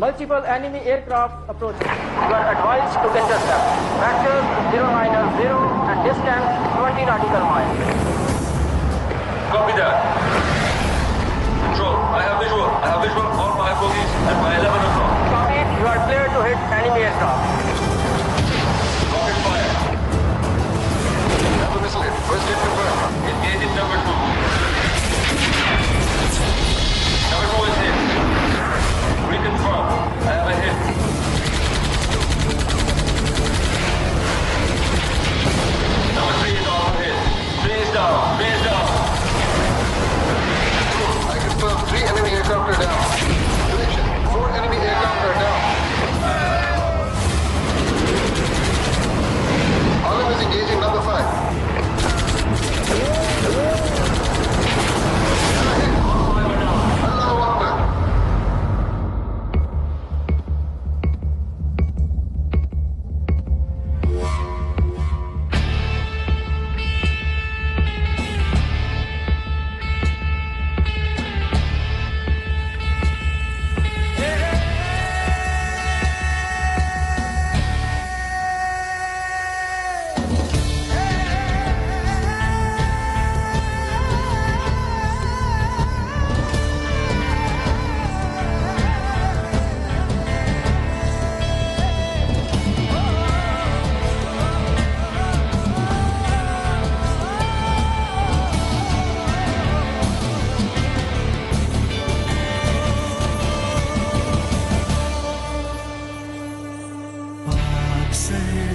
Multiple enemy aircraft approaching. You are advised to intercept. Vectors 090 and distance 20 nautical miles. Copy that. Control, I have visual. I have visual on my bogies at my 11 o'clock. Copy. You are clear to hit enemy aircraft. Rocket fire. Have a missile hit. First hit confirmed. Engaging number 2. Number 2 is hit. Reconfirm. I have a hit. Number 3 is also hit. 3 is down. 3 is down. I confirm 3 enemy aircraft are down. Prediction. 4 enemy aircraft are down. Alam is engaging number 5. Allahu Akbar.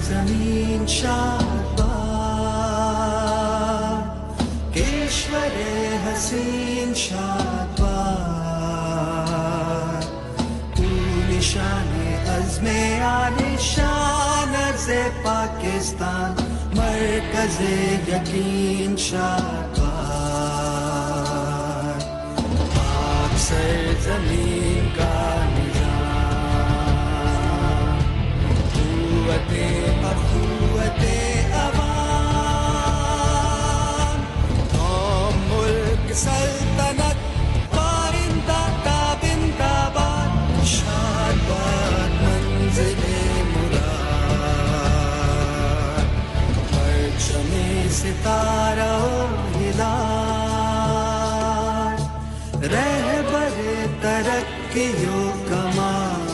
जमीन शादबाद केशवरे हसीन शादबाद तू निशाने अज़्मे आनिशान से पाकिस्तान मरकज़े यकीन शादबाद पाक सरज़मीन का अखुवते अवाम कौम मुल्क सल्तनत पारिंदा ताबिंदाबाद शादबाद मंज़िले मुराद परचमे सितारा हिलाल रहबरे तरक्कियों कमाल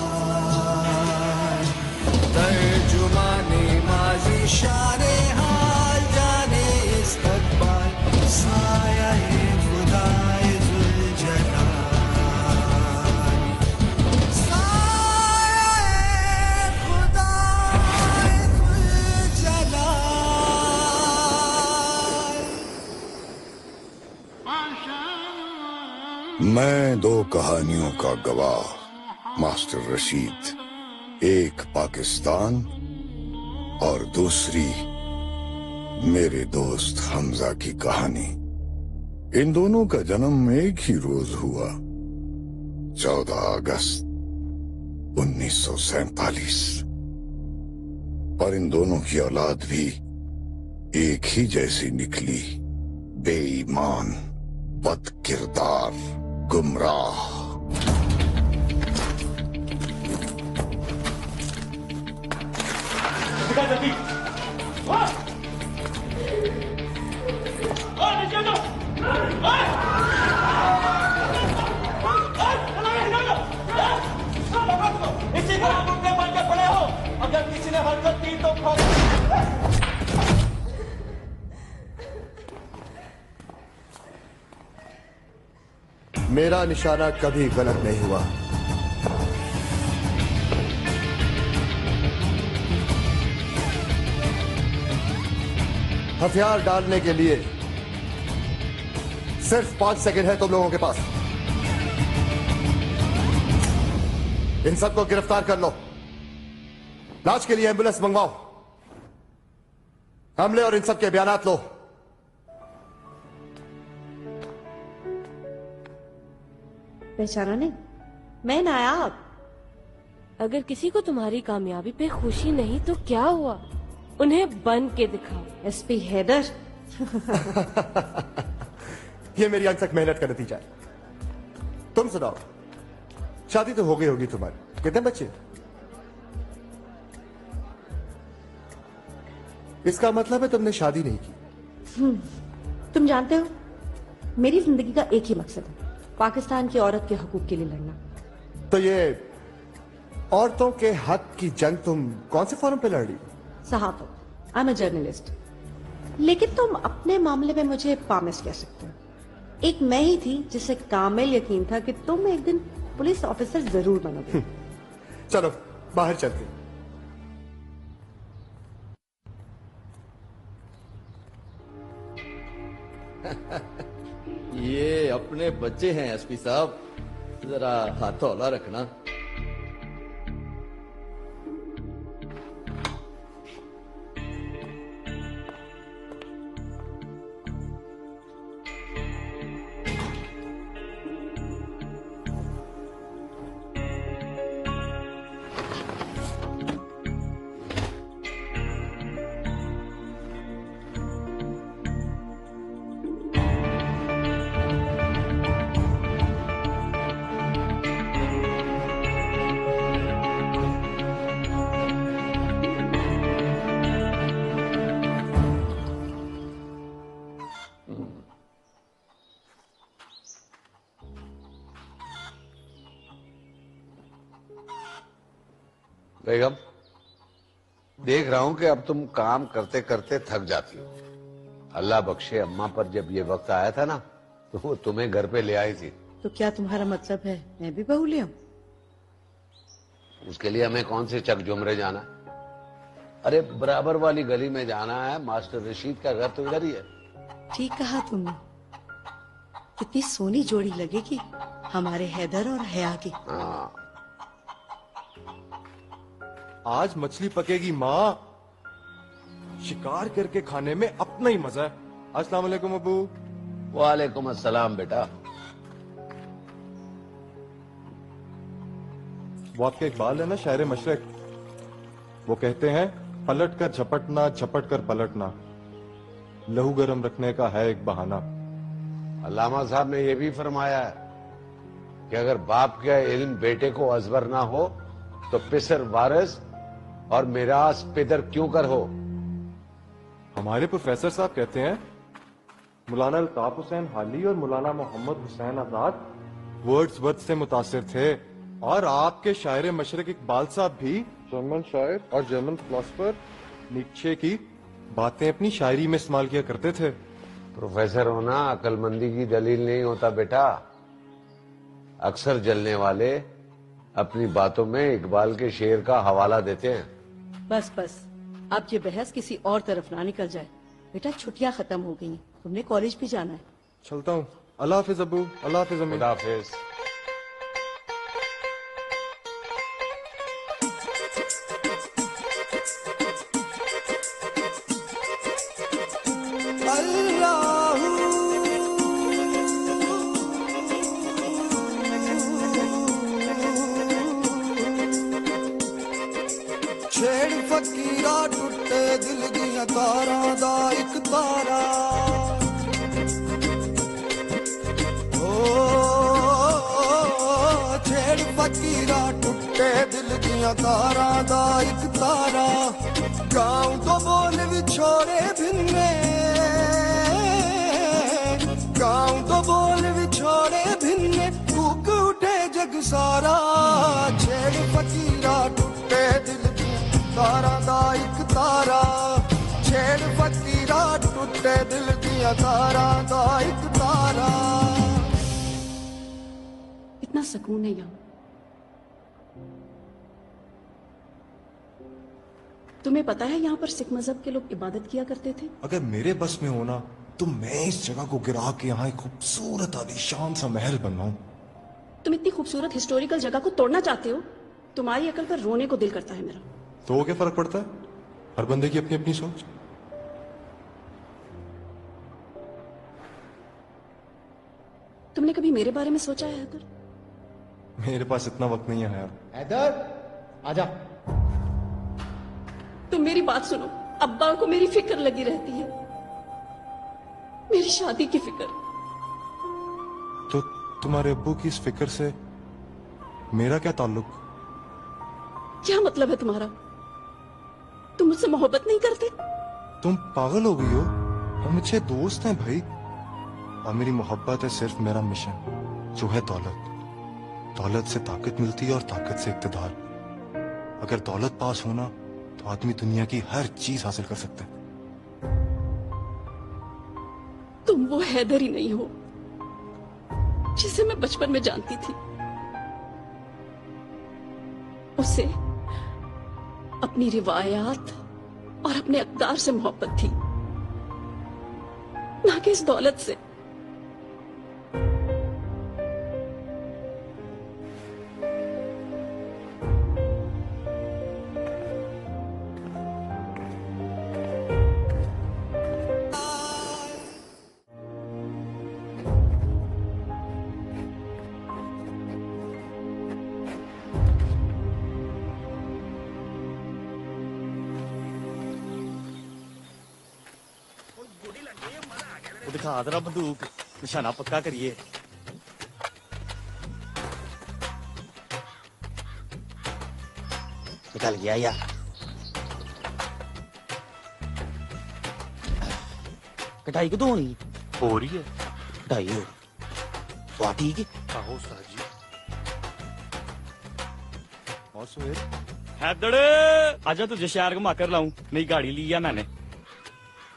तर्जुमाने माज़ी शाने हाल जाने इस्तक़बाल साया-ए खुदाए ज़ुल्जलाल साया-ए खुदाए ज़ुल्जलाल। मैं 2 कहानियों का गवाह मास्टर रशीद, एक पाकिस्तान और दूसरी मेरे दोस्त हमजा की कहानी। इन दोनों का जन्म एक ही रोज हुआ, 14 अगस्त 1947। और इन दोनों की औलाद भी एक ही जैसी निकली, बेईमान, बदकिरदार, गुमराह। इसी तरह मुझे बन के पड़े हो, अगर किसी ने हरकत की तो मेरा निशाना कभी गलत नहीं हुआ। हथियार डालने के लिए सिर्फ 5 सेकंड है तुम लोगों के पास। इन सबको गिरफ्तार कर लो, लाश के लिए एम्बुलेंस मंगवाओ, हमले और इन सब के बयानात लो। पहचाना नहीं? मैं नायाब। अगर किसी को तुम्हारी कामयाबी पे खुशी नहीं तो क्या हुआ, उन्हें बन के दिखाओ। एसपी हैदर। ये मेरी अनसक मेहनत का नतीजा है। तुम सुनाओ, शादी तो हो गई होगी तुम्हारी? कितने बच्चे? इसका मतलब है तुमने शादी नहीं की। तुम जानते हो, मेरी जिंदगी का एक ही मकसद है, पाकिस्तान की औरत के हकूक के लिए लड़ना। तो ये औरतों के हक की जंग तुम कौन से फोरम पे लड़ रही? सहाफत। I am a journalist. लेकिन तुम अपने मामले में मुझे पामिस कह सकते हो। एक मैं ही थी जिसे कामिल यकीन था कि तुम एक दिन पुलिस ऑफिसर जरूर बनोगे। चलो बाहर चलते। ये अपने बच्चे हैं एसपी साहब, जरा हाथ हौला रखना। बेगम, देख रहा हूं कि अब तुम काम करते करते थक जाती हो। अल्लाह बख्शे, अम्मा पर जब ये वक्त आया था ना, तो वो तुम्हें घर पे ले आई थी। तो क्या तुम्हारा मतलब है मैं भी बहू ले आऊं? उसके लिए हमें कौन से चक जुमरे जाना? अरे बराबर वाली गली में जाना है, मास्टर रशीद का घर तो इधर ही है। ठीक कहा तुमने। कितनी सोनी जोड़ी लगेगी हमारे हैदर और हया की। हाँ, आज मछली पकेगी माँ। शिकार करके खाने में अपना ही मजा है। अस्सलाम वालेकुम अबू। वालेकुम अस्सलाम बेटा। वो आपके इकबाल है ना, शायर मशरक, वो कहते हैं पलट कर झपटना, झपट कर पलटना, लहू गरम रखने का है एक बहाना। अल्लामा साहब ने यह भी फरमाया है कि अगर बाप का इल्म बेटे को अजबर ना हो तो पिसर वारिस और मिरास पिदर क्यों कर हो। हमारे प्रोफेसर साहब कहते हैं मौलाना अल्ताफ हुसैन हाली और मौलाना मोहम्मद हुसैन आजाद वर्ड्सवर्थ से मुतासिर थे, और आपके शायर मशरक इकबाल साहब भी जर्मन शायर और जर्मन फिलोसफर नीचे की बातें अपनी शायरी में इस्तेमाल किया करते थे। प्रोफेसर होना अक्लमंदी की दलील नहीं होता बेटा। अक्सर जलने वाले अपनी बातों में इकबाल के शेर का हवाला देते हैं। बस बस, अब ये बहस किसी और तरफ ना निकल जाए। बेटा छुट्टियां खत्म हो गई हैं, तुमने कॉलेज भी जाना है। चलता हूँ। अल्लाह हाफिज अबू। अल्लाह हाफिज अम्मी। खुदा हाफिज। छेड़ फकीरा टुटे दिल दिया तारा दा एक तारा। ओ छेड़ फकीरा टुटे दिल दिया तारा दा एक तारा। गाँव तो बोल विछोड़े भिन्ने, गाँव तो बोल विछोड़े भिन्ने, कूक उठे जग सारा। छेड़ फकीरा टुटे दिल तारा दा एक तारा। छेड़ फकीरा टुटे दिल दिया तारा दा एक तारा। इतना सुकून है यहाँ। तुम्हें पता है यहाँ पर सिख मजहब के लोग इबादत किया करते थे? अगर मेरे बस में हो ना तो मैं इस जगह को गिरा के यहाँ एक खूबसूरत आलीशान सा महल बनवाऊं। तुम इतनी खूबसूरत हिस्टोरिकल जगह को तोड़ना चाहते हो? तुम्हारी अकल पर रोने को दिल करता है मेरा। तो क्या फर्क पड़ता है, हर बंदे की अपनी अपनी सोच। तुमने कभी मेरे बारे में सोचा है हैदर? मेरे पास इतना वक्त नहीं है यार। हैदर आजा। तुम मेरी बात सुनो, अब्बा को मेरी फिक्र लगी रहती है, मेरी शादी की फिक्र। तो तुम्हारे अब्बू की इस फिक्र से मेरा क्या ताल्लुक? क्या मतलब है तुम्हारा? तुम मुझसे मोहब्बत नहीं करते? तुम पागल हो गई हो? हम अच्छे दोस्त हैं भाई। और मेरी मोहब्बत है सिर्फ मेरा मिशन, जो है दौलत। दौलत से ताकत मिलती है और ताकत से इक्तदार। अगर दौलत पास होना तो आदमी दुनिया की हर चीज हासिल कर सकता है। तुम वो हैदर ही नहीं हो जिसे मैं बचपन में जानती थी। उसे अपनी रिवायात और अपने अक़दार से मोहब्बत थी, ना कि इस दौलत से। दिखा जरा बंदूक, निशाना पक्का करिए। निकल गया यार। कटाई कदों होनी? हो रही है कटाई हो। तो ठीक है। आहो उस्ताद जी। और सुहेल? हैदर आजा तुझे शहर घुमा कर लाऊं, नई गाड़ी ली है मैंने।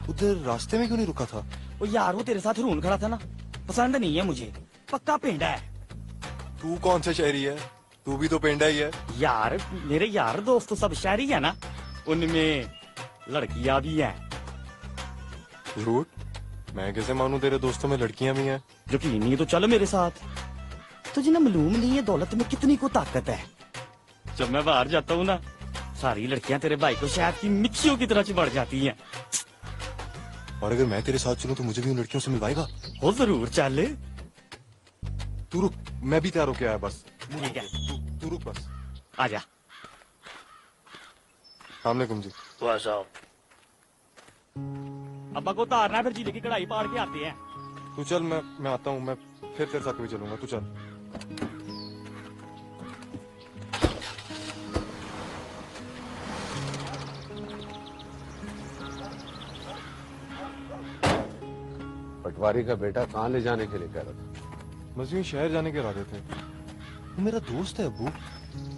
उधर रास्ते में क्यों नहीं रुका था? वो यार वो तेरे साथ रून खड़ा था ना, पसंद नहीं है मुझे, पक्का पेंडा है। तू कौन सा शहरी है? तू भी तो पेंडा ही है। यार मेरे यार दोस्त तो सब शहरी है ना, उनमें लड़कियां भी हैं। झूठ? मैं कैसे मानूं तेरे दोस्तों में लड़कियां भी हैं? यकीन नहीं तो चल मेरे साथ। तुझे ना मालूम नहीं है दौलत में कितनी को ताकत है। जब मैं बाहर जाता हूँ ना, सारी लड़कियां तेरे भाई को शहद की मिक्सियों की तरह चिपड़ जाती हैं। और अगर मैं तेरे साथ चलूं तो मुझे भी उन लड़कियों से मिलवाएगा? हो जरूर, चल। तू रुक, मैं भी तैयार होके आया बस। ठीक है, तू रुक बस। आजा। अस्सलामुअलैकुम जी। अब्बा को उतारना, फिर जीले की कढ़ाई पाड़ के आते हैं। तू चल, मैं आता हूँ। मैं फिर तेरे साथ कभी चलूंगा। तू चल। पटवारी का बेटा कहाँ ले जाने के लिए कह रहा था? बस यूं शहर जाने के इरादे थे। वो मेरा दोस्त है अब्बू।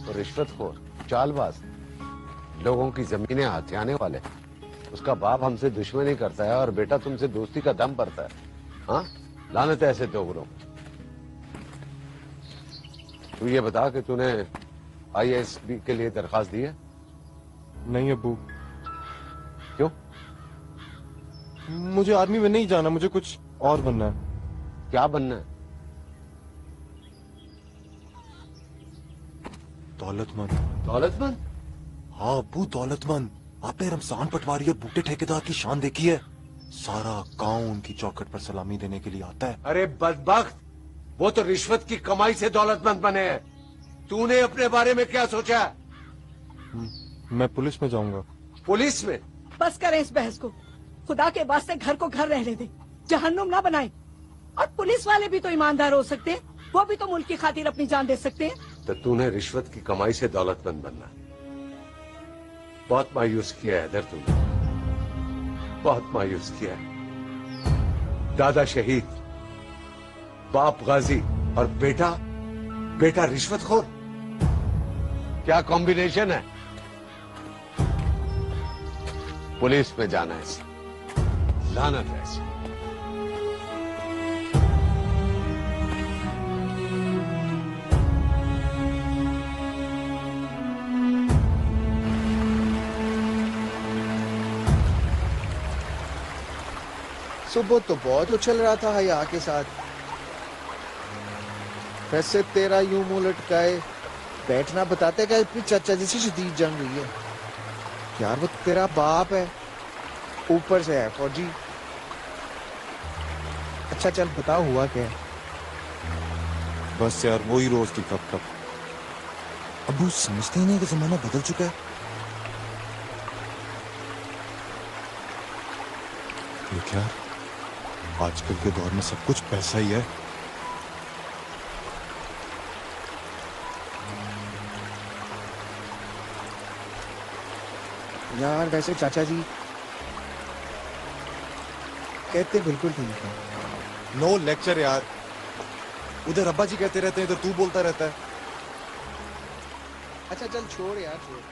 तो रिश्वतखोर, चालबाज, लोगों की जमीनें हथियाने वाले। उसका बाप हमसे दुश्मनी करता है और बेटा तुमसे दोस्ती का दम भरता है। हाँ, लानत है ऐसे दोगलों। तू ये बता कि तूने IASB के लिए दरखास्त दी है? नहीं अब्बू। क्यों? मुझे आर्मी में नहीं जाना, मुझे कुछ और बनना है। क्या बनना है? दौलतमंद। दौलतमंद? हाँ अब्बू, दौलतमंद। आपने रमजान पटवारी और बूटे ठेकेदार की शान देखी है? सारा गांव उनकी चौखट पर सलामी देने के लिए आता है। अरे बदबख्त, वो तो रिश्वत की कमाई से दौलतमंद बने हैं। तूने अपने बारे में क्या सोचा? मैं पुलिस में जाऊंगा। पुलिस में? बस करें इस बहस को। खुदा के वास्ते घर को घर रहने दे, जहन्नुम ना बनाए। और पुलिस वाले भी तो ईमानदार हो सकते हैं, वो भी तो मुल्क की खातिर अपनी जान दे सकते हैं। तो तूने रिश्वत की कमाई से दौलतमंद बनना। बहुत मायूस किया है इधर तूने, बहुत मायूस किया है। दादा शहीद, बाप गाजी और बेटा रिश्वतखोर। क्या कॉम्बिनेशन है? पुलिस में जाना है इसे, लानत है इसे। सुबह तो बहुत उछल रहा था हया के साथ, वैसे तेरा यूं मुंह लटकाए बैठना बताते कि अपनी चाचा जैसी शदीद जंग हुई है। यार वो तेरा बाप है, ऊपर से है फौजी। अच्छा चल बता हुआ क्या है? बस यार वही रोज की कब कब। अब वो समझते ही नहीं कि जमाना बदल चुका है। ये क्या, आजकल के दौर में सब कुछ पैसा ही है। यार वैसे चाचा जी कहते बिल्कुल ठीक है। नो लेक्चर यार, उधर अब्बा जी कहते रहते हैं, इधर तू बोलता रहता है। अच्छा चल छोड़ यार छोड़।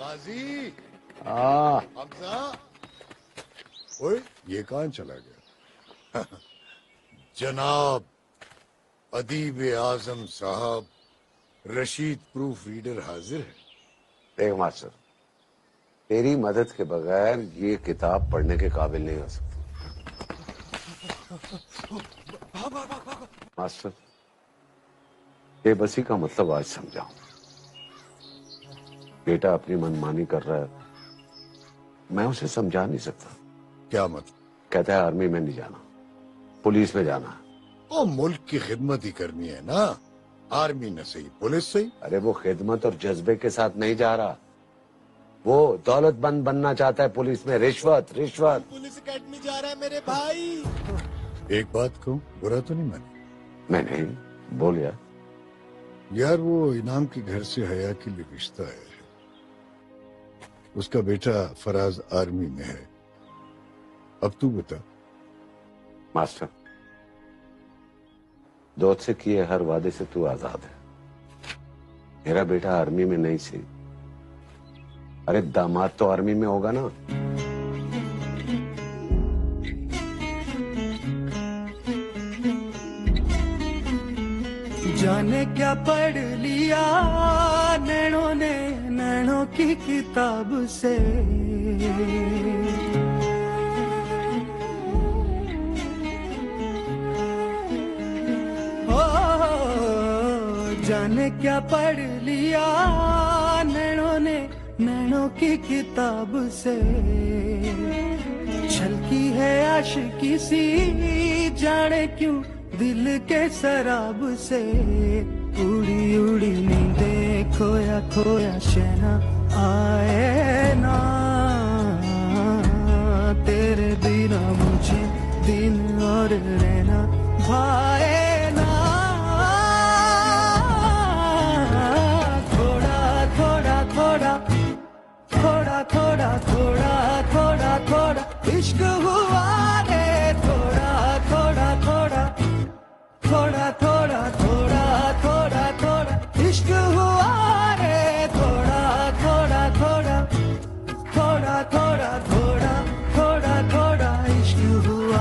गाजी हाँ हमजा, ओए ये कहाँ चला गया? जनाब अदीब आजम साहब, रशीद प्रूफ रीडर हाजिर है। देख मास्टर, तेरी मदद के बगैर ये किताब पढ़ने के काबिल नहीं हो सकती। मास्टर, बेबसी का मतलब आज समझा। बेटा अपनी मनमानी कर रहा है, मैं उसे समझा नहीं सकता। क्या मतलब? कहता है आर्मी में नहीं जाना, पुलिस में जाना है। ओ मुल्क की खिदमत ही करनी है ना, आर्मी न सही पुलिस सही। अरे वो खिदमत और जज्बे के साथ नहीं जा रहा, वो दौलतमंद बनना चाहता है। पुलिस में रिश्वत रिश्वत। पुलिस अकेडमी जा रहा है मेरे भाई। एक बात कहूँ, बुरा तो नहीं माने? मैं नहीं, बोल यार। यार वो इनाम के घर से हया के लिए रिश्ता है, उसका बेटा फराज आर्मी में है। अब तू बता। मास्टर, दोस्त से किए हर वादे से तू आजाद है। मेरा बेटा आर्मी में नहीं सी, अरे दामाद तो आर्मी में होगा ना। जाने क्या पढ़ लिया नैनों ने नैनों की किताब से, जाने क्या पढ़ लिया नैनों ने नैनों की किताब से। छलकी है आशिकी सी जाने क्यों दिल के शराब से। उड़ी उड़ी नींदे खोया खोया शहना आए ना, तेरे बिना मुझे दिन और रहना भाए ना। थोड़ा थोड़ा थोड़ा थोड़ा थोड़ा थोड़ा थोड़ा थोड़ा इश्क हुआ रे। थोड़ा थोड़ा थोड़ा थोड़ा थोड़ा थोड़ा थोड़ा थोड़ा इश्क हुआ रे। थोड़ा थोड़ा थोड़ा थोड़ा थोड़ा थोड़ा थोड़ा थोड़ा इश्क हुआ।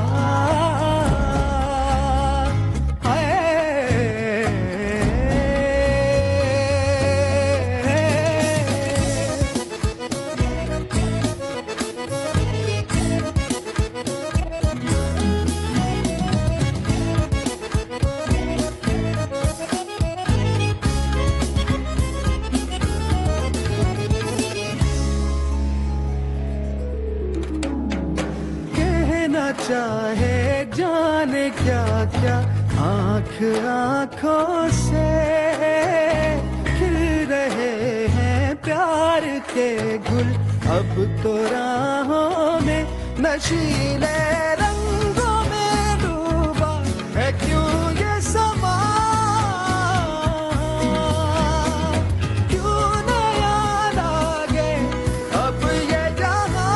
चाहे जाने क्या क्या आंख आंखों से खिल रहे हैं प्यार के गुल। अब तो राहों में नशीले रंगों में डूबा है क्यों ये समा। क्यों नया लागे अब ये जहां।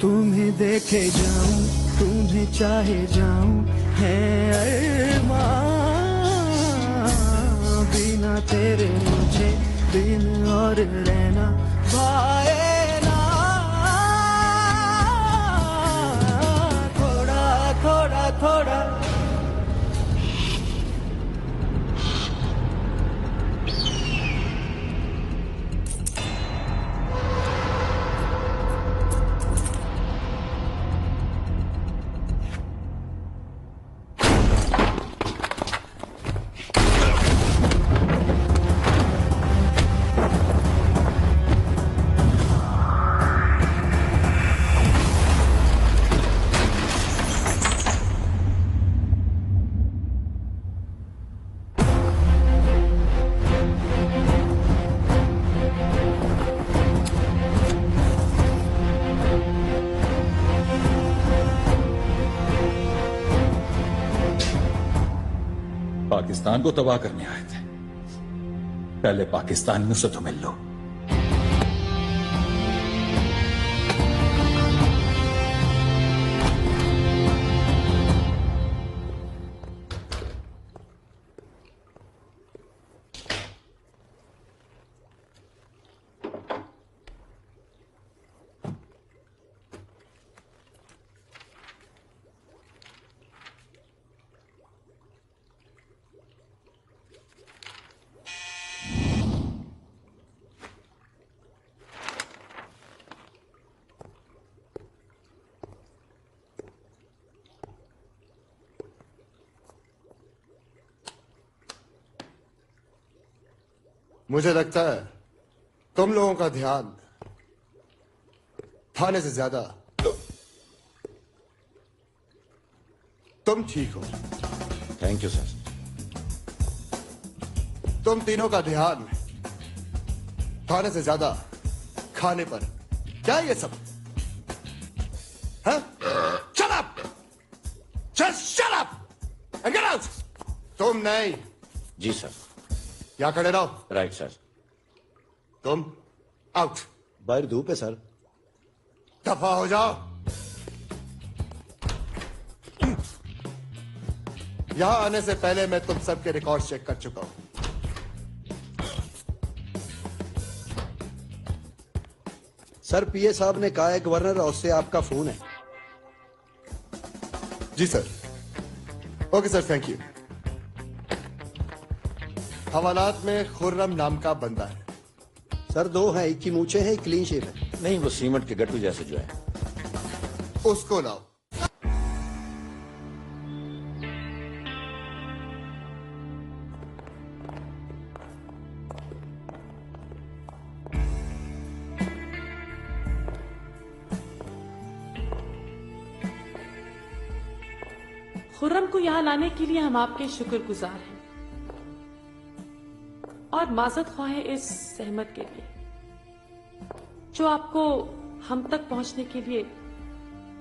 तुम्हें देखे जाऊं तुम्हें चाहे जाऊं है अरमान। बिना तेरे मुझे दिन और रहना भाए ना। थोड़ा थोड़ा थोड़ा पाकिस्तान को तबाह करने आए थे। पहले पाकिस्तानियों से तो मिल लो। मुझे लगता है तुम लोगों का ध्यान थाने से ज्यादा तुम ठीक हो। Thank you sir. तुम तीनों का ध्यान थाने से ज्यादा खाने पर। क्या ये सब? हाँ? Shut up! Just shut up! And get out! तुम नहीं। जी सर। यहाँ खड़े रहो। Right sir. तुम आउट। बाहर धूप है सर। दफा हो जाओ। यहां आने से पहले मैं तुम सबके रिकॉर्ड चेक कर चुका हूं। सर पीए साहब ने कहा है गवर्नर हाउस से आपका फोन है। जी sir. Okay sir, thank you. हवालात में खुर्रम नाम का बंदा है। सर दो हैं, एक की मूछे हैं, एक क्लीन शेव है। नहीं, वो सीमेंट के गट्टू जैसे जो है। उसको लाओ। खुर्रम को यहाँ लाने के लिए हम आपके शुक्रगुजार हैं और माजरत ख्वाह हैं इस सहमत के लिए जो आपको हम तक पहुंचने के लिए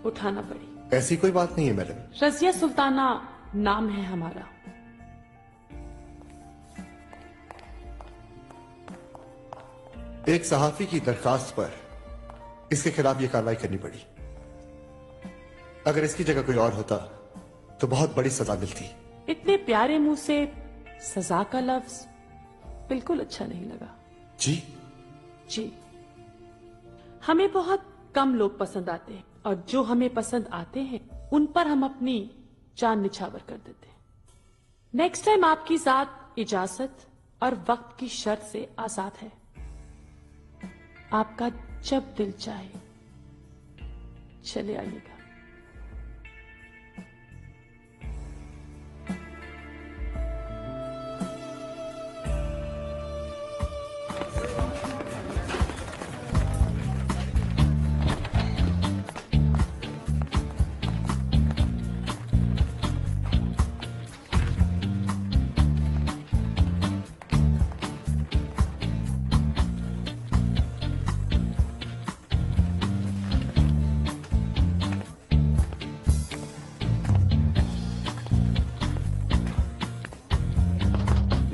उठाना पड़ी। ऐसी कोई बात नहीं है मैडम। रजिया सुल्ताना नाम है हमारा। एक सहाफी की दरखास्त पर इसके खिलाफ ये कार्रवाई करनी पड़ी। अगर इसकी जगह कोई और होता तो बहुत बड़ी सजा मिलती। इतने प्यारे मुंह से सजा का लफ्ज बिल्कुल अच्छा नहीं लगा। जी हमें बहुत कम लोग पसंद आते हैं और जो हमें पसंद आते हैं उन पर हम अपनी जान निछावर कर देते हैं। नेक्स्ट टाइम आपकी जात इजाजत और वक्त की शर्त से आजाद है। आपका जब दिल चाहे चले आइएगा।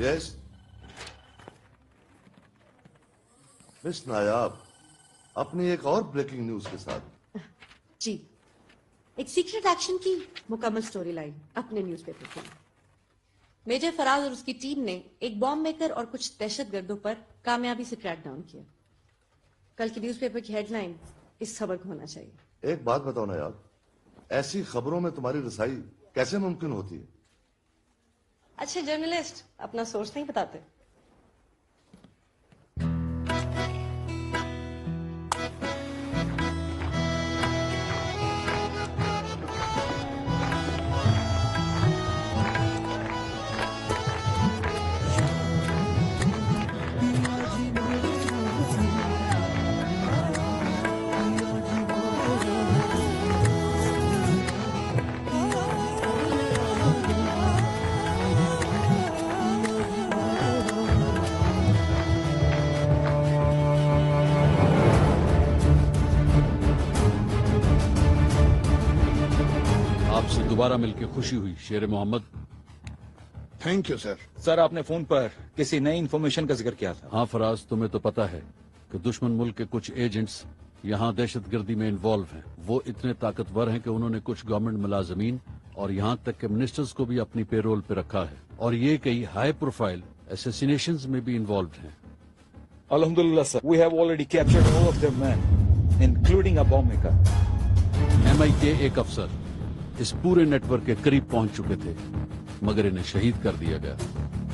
यस मिस नायाब, अपनी एक और ब्रेकिंग न्यूज के साथ। जी, एक सीक्रेट एक्शन की मुकम्मल स्टोरी लाइन अपने न्यूज़पेपर पर। मेजर फराज और उसकी टीम ने एक बॉम्ब मेकर और कुछ दहशतगर्दों पर कामयाबी से क्रैक डाउन किया। कल की न्यूज़पेपर की हेडलाइन इस खबर को होना चाहिए। एक बात बताओ नायाब, ऐसी खबरों में तुम्हारी रसाई कैसे मुमकिन होती है? अच्छे जर्नलिस्ट अपना सोर्स नहीं बताते। दोबारा मिलकर खुशी हुई Sher Mohammad. Thank you sir. Sir आपने फोन पर किसी नई इंफॉर्मेशन का जिक्र किया था। हाँ फराज, तुम्हें तो पता है कि दुश्मन मुल्क के कुछ एजेंट्स यहाँ दहशतगर्दी में इन्वॉल्व हैं। वो इतने ताकतवर हैं कि उन्होंने कुछ गवर्नमेंट मुलाजमीन और यहाँ तक के मिनिस्टर्स को भी अपनी पेरोल पे रखा है, और ये कई हाई प्रोफाइल असैसिनेशंस में भी इन्वॉल्व हैं। अल्हम्दुलिल्लाह sir, we have already captured all of them man including a bomb maker. MI के एक अफसर इस पूरे नेटवर्क के करीब पहुंच चुके थे, मगर इन्हें शहीद कर दिया गया।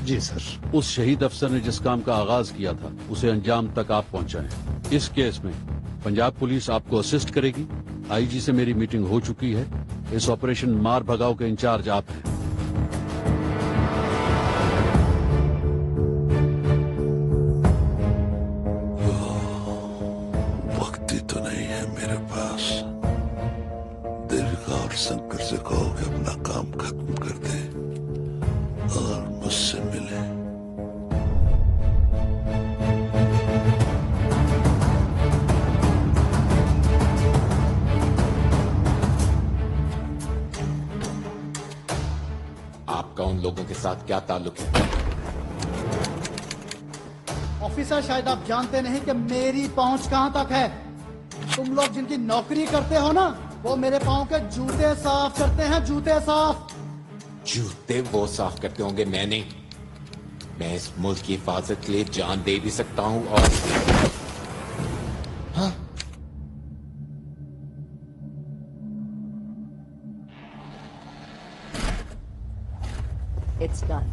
जी सर। उस शहीद अफसर ने जिस काम का आगाज किया था उसे अंजाम तक आप पहुंचाएं। इस केस में पंजाब पुलिस आपको असिस्ट करेगी। IG से मेरी मीटिंग हो चुकी है। इस ऑपरेशन मार भगाओ के इंचार्ज आप हैं। वक्त ही तो नहीं है मेरे पास। दीर्घा और शंकर से कहो कि अपना काम खत्म कर दे और मुझसे मिले। आपका उन लोगों के साथ क्या ताल्लुक है? ऑफिसर, शायद आप जानते नहीं कि मेरी पहुंच कहां तक है। तुम लोग जिनकी नौकरी करते हो ना, वो मेरे पाँव के जूते साफ करते हैं, जूते साफ। जूते वो साफ करते होंगे, मैं नहीं। मैं इस मुल्क की हिफाजत के लिए जान दे भी सकता हूं। और हाँ, It's done.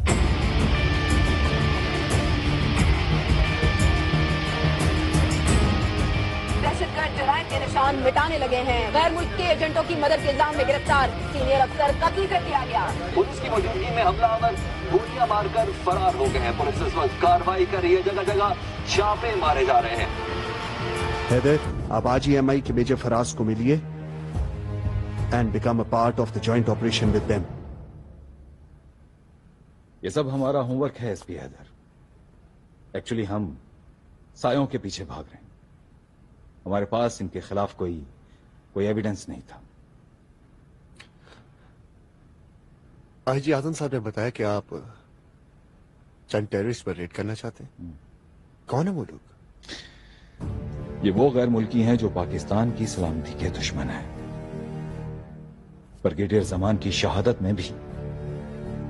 दहशतगर्द जराइम के निशान मिटाने लगे हैं। गैर मुल्क के एजेंटों की मदद के इल्जाम में गिरफ्तार सीनियर अफसर कत्ल कर दिया गया। पुलिस की मौजूदगी में हमलावर गोलियां मारकर फरार हो गए हैं। पुलिस इस वक्त कार्रवाई कर रही है, जगह जगह छापे मारे जा रहे हैं। हैदर, आप आज ही MI के मेजर फराज को मिलिए and become a part of the joint operation with them. ये सब हमारा होमवर्क है SP हैदर। एक्चुअली हम सायों के पीछे भाग रहे हैं। हमारे पास इनके खिलाफ कोई एविडेंस नहीं था। IG आजम साहब ने बताया कि आप चंद टेररिस्ट पर रेड करना चाहते हैं। कौन है वो लोग? ये वो गैर मुल्की हैं जो पाकिस्तान की सलामती के दुश्मन हैं। ब्रिगेडियर जमान की शहादत में भी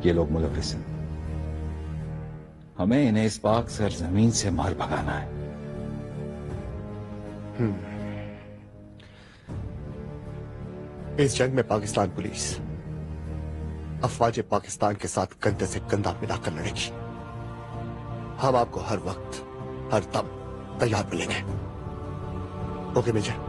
ये लोग मुलविस हैं। हमें इन्हें इस पाक सरजमीन से मार भगाना है। इस जंग में पाकिस्तान पुलिस अफवाज पाकिस्तान के साथ कंधे से कंधा मिलाकर लड़ेगी। हम आपको हर वक्त हर दम तैयार मिलेंगे। Okay major.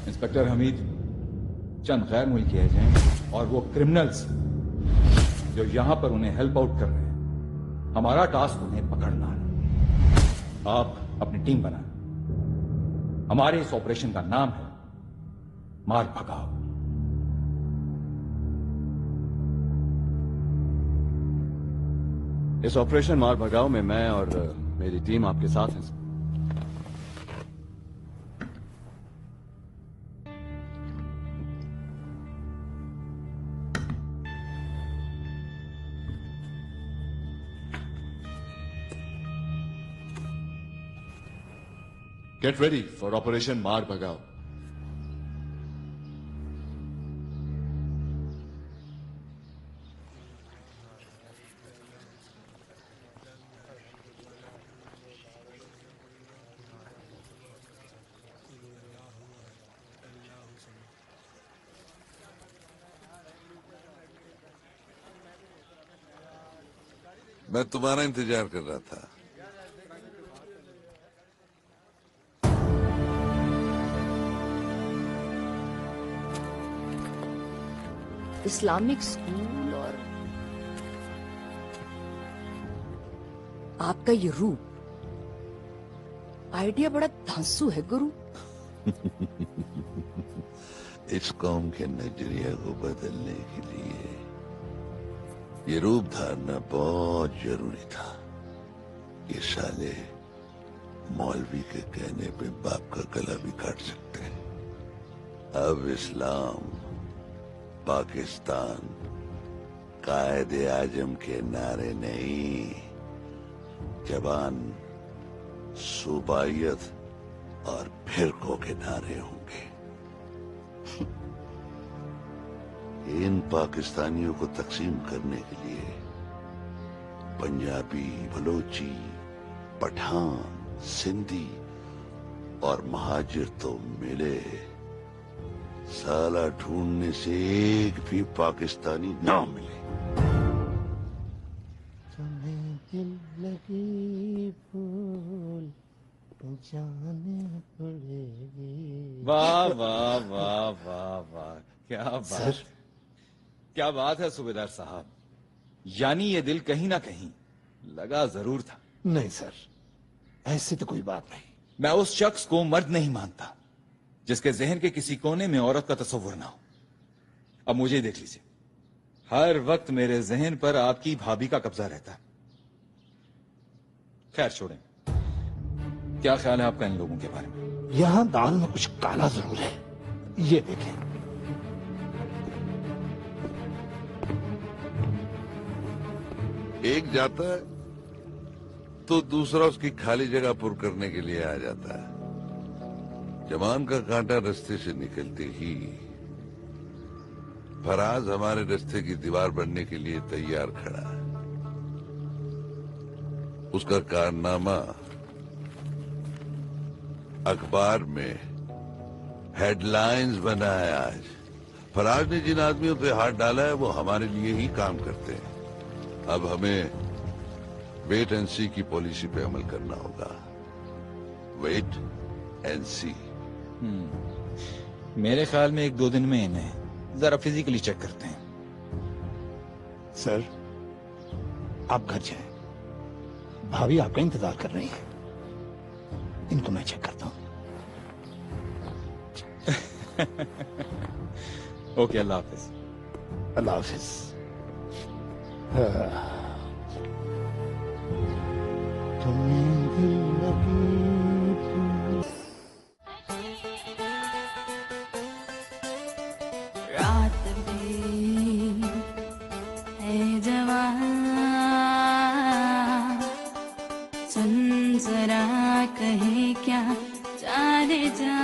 इंस्पेक्टर हमीद, चंद गैर मुल्की एजेंट और वो क्रिमिनल्स जो यहां पर उन्हें हेल्प आउट कर रहे हैं, हमारा टास्क उन्हें पकड़ना है। आप अपनी टीम बनाएं। हमारे इस ऑपरेशन का नाम है मार भगाओ। इस ऑपरेशन मार भगाओ में मैं और मेरी टीम आपके साथ हैं। Get ready for Operation Mar Bhagao. मैं तुम्हारा इंतजार कर रहा था। इस्लामिक स्कूल और आपका ये रूप, आइडिया बड़ा धांसू है गुरु। इस कौम के नजरिया को बदलने के लिए ये रूप धारना बहुत जरूरी था। ये साले मौलवी के कहने पे बाप का गला भी काट सकते हैं। अब इस्लाम, पाकिस्तान, कायदे आजम के नारे नहीं, जबान, सूबाइयत और फिरकों के नारे होंगे। इन पाकिस्तानियों को तकसीम करने के लिए पंजाबी, बलोची, पठान, सिंधी और महाजिर तो मिले, साला ढूंढने से एक भी पाकिस्तानी ना मिले। तुम्हें दिल लगी फूल जाने पड़ेगी। वाह वाह वाह वाह वाह, क्या बात, क्या बात है सूबेदार साहब। यानी ये दिल कहीं ना कहीं लगा जरूर था। नहीं सर, ऐसी तो कोई बात नहीं। मैं उस शख्स को मर्द नहीं मानता जिसके जहन के किसी कोने में औरत का तस्वुर ना हो। अब मुझे देख लीजिए, हर वक्त मेरे जहन पर आपकी भाभी का कब्जा रहता है। खैर छोड़ें, क्या ख्याल है आपका इन लोगों के बारे में? यहाँ दाल में कुछ काला जरूर है, ये देखें। एक जाता है तो दूसरा उसकी खाली जगह पुर करने के लिए आ जाता है। जमान का कांटा रास्ते से निकलते ही फराज हमारे रास्ते की दीवार बनने के लिए तैयार खड़ा है। उसका कारनामा अखबार में हेडलाइंस बना है। आज फराज ने जिन आदमियों पे हाथ डाला है वो हमारे लिए ही काम करते हैं। अब हमें वेट एंड सी की पॉलिसी पे अमल करना होगा। वेट एंड सी। मेरे ख्याल में 1-2 दिन में इन्हें जरा फिजिकली चेक करते हैं। सर आप घर जाएं, भाभी आपका इंतजार कर रही है। इनको मैं चेक करता हूं। ओके, अल्लाह हाफिज। अल्लाह हाफिज। तुम्हें दिल लगी फूल। रात भी है जवां, सुन जरा कहे क्या चाहे जा।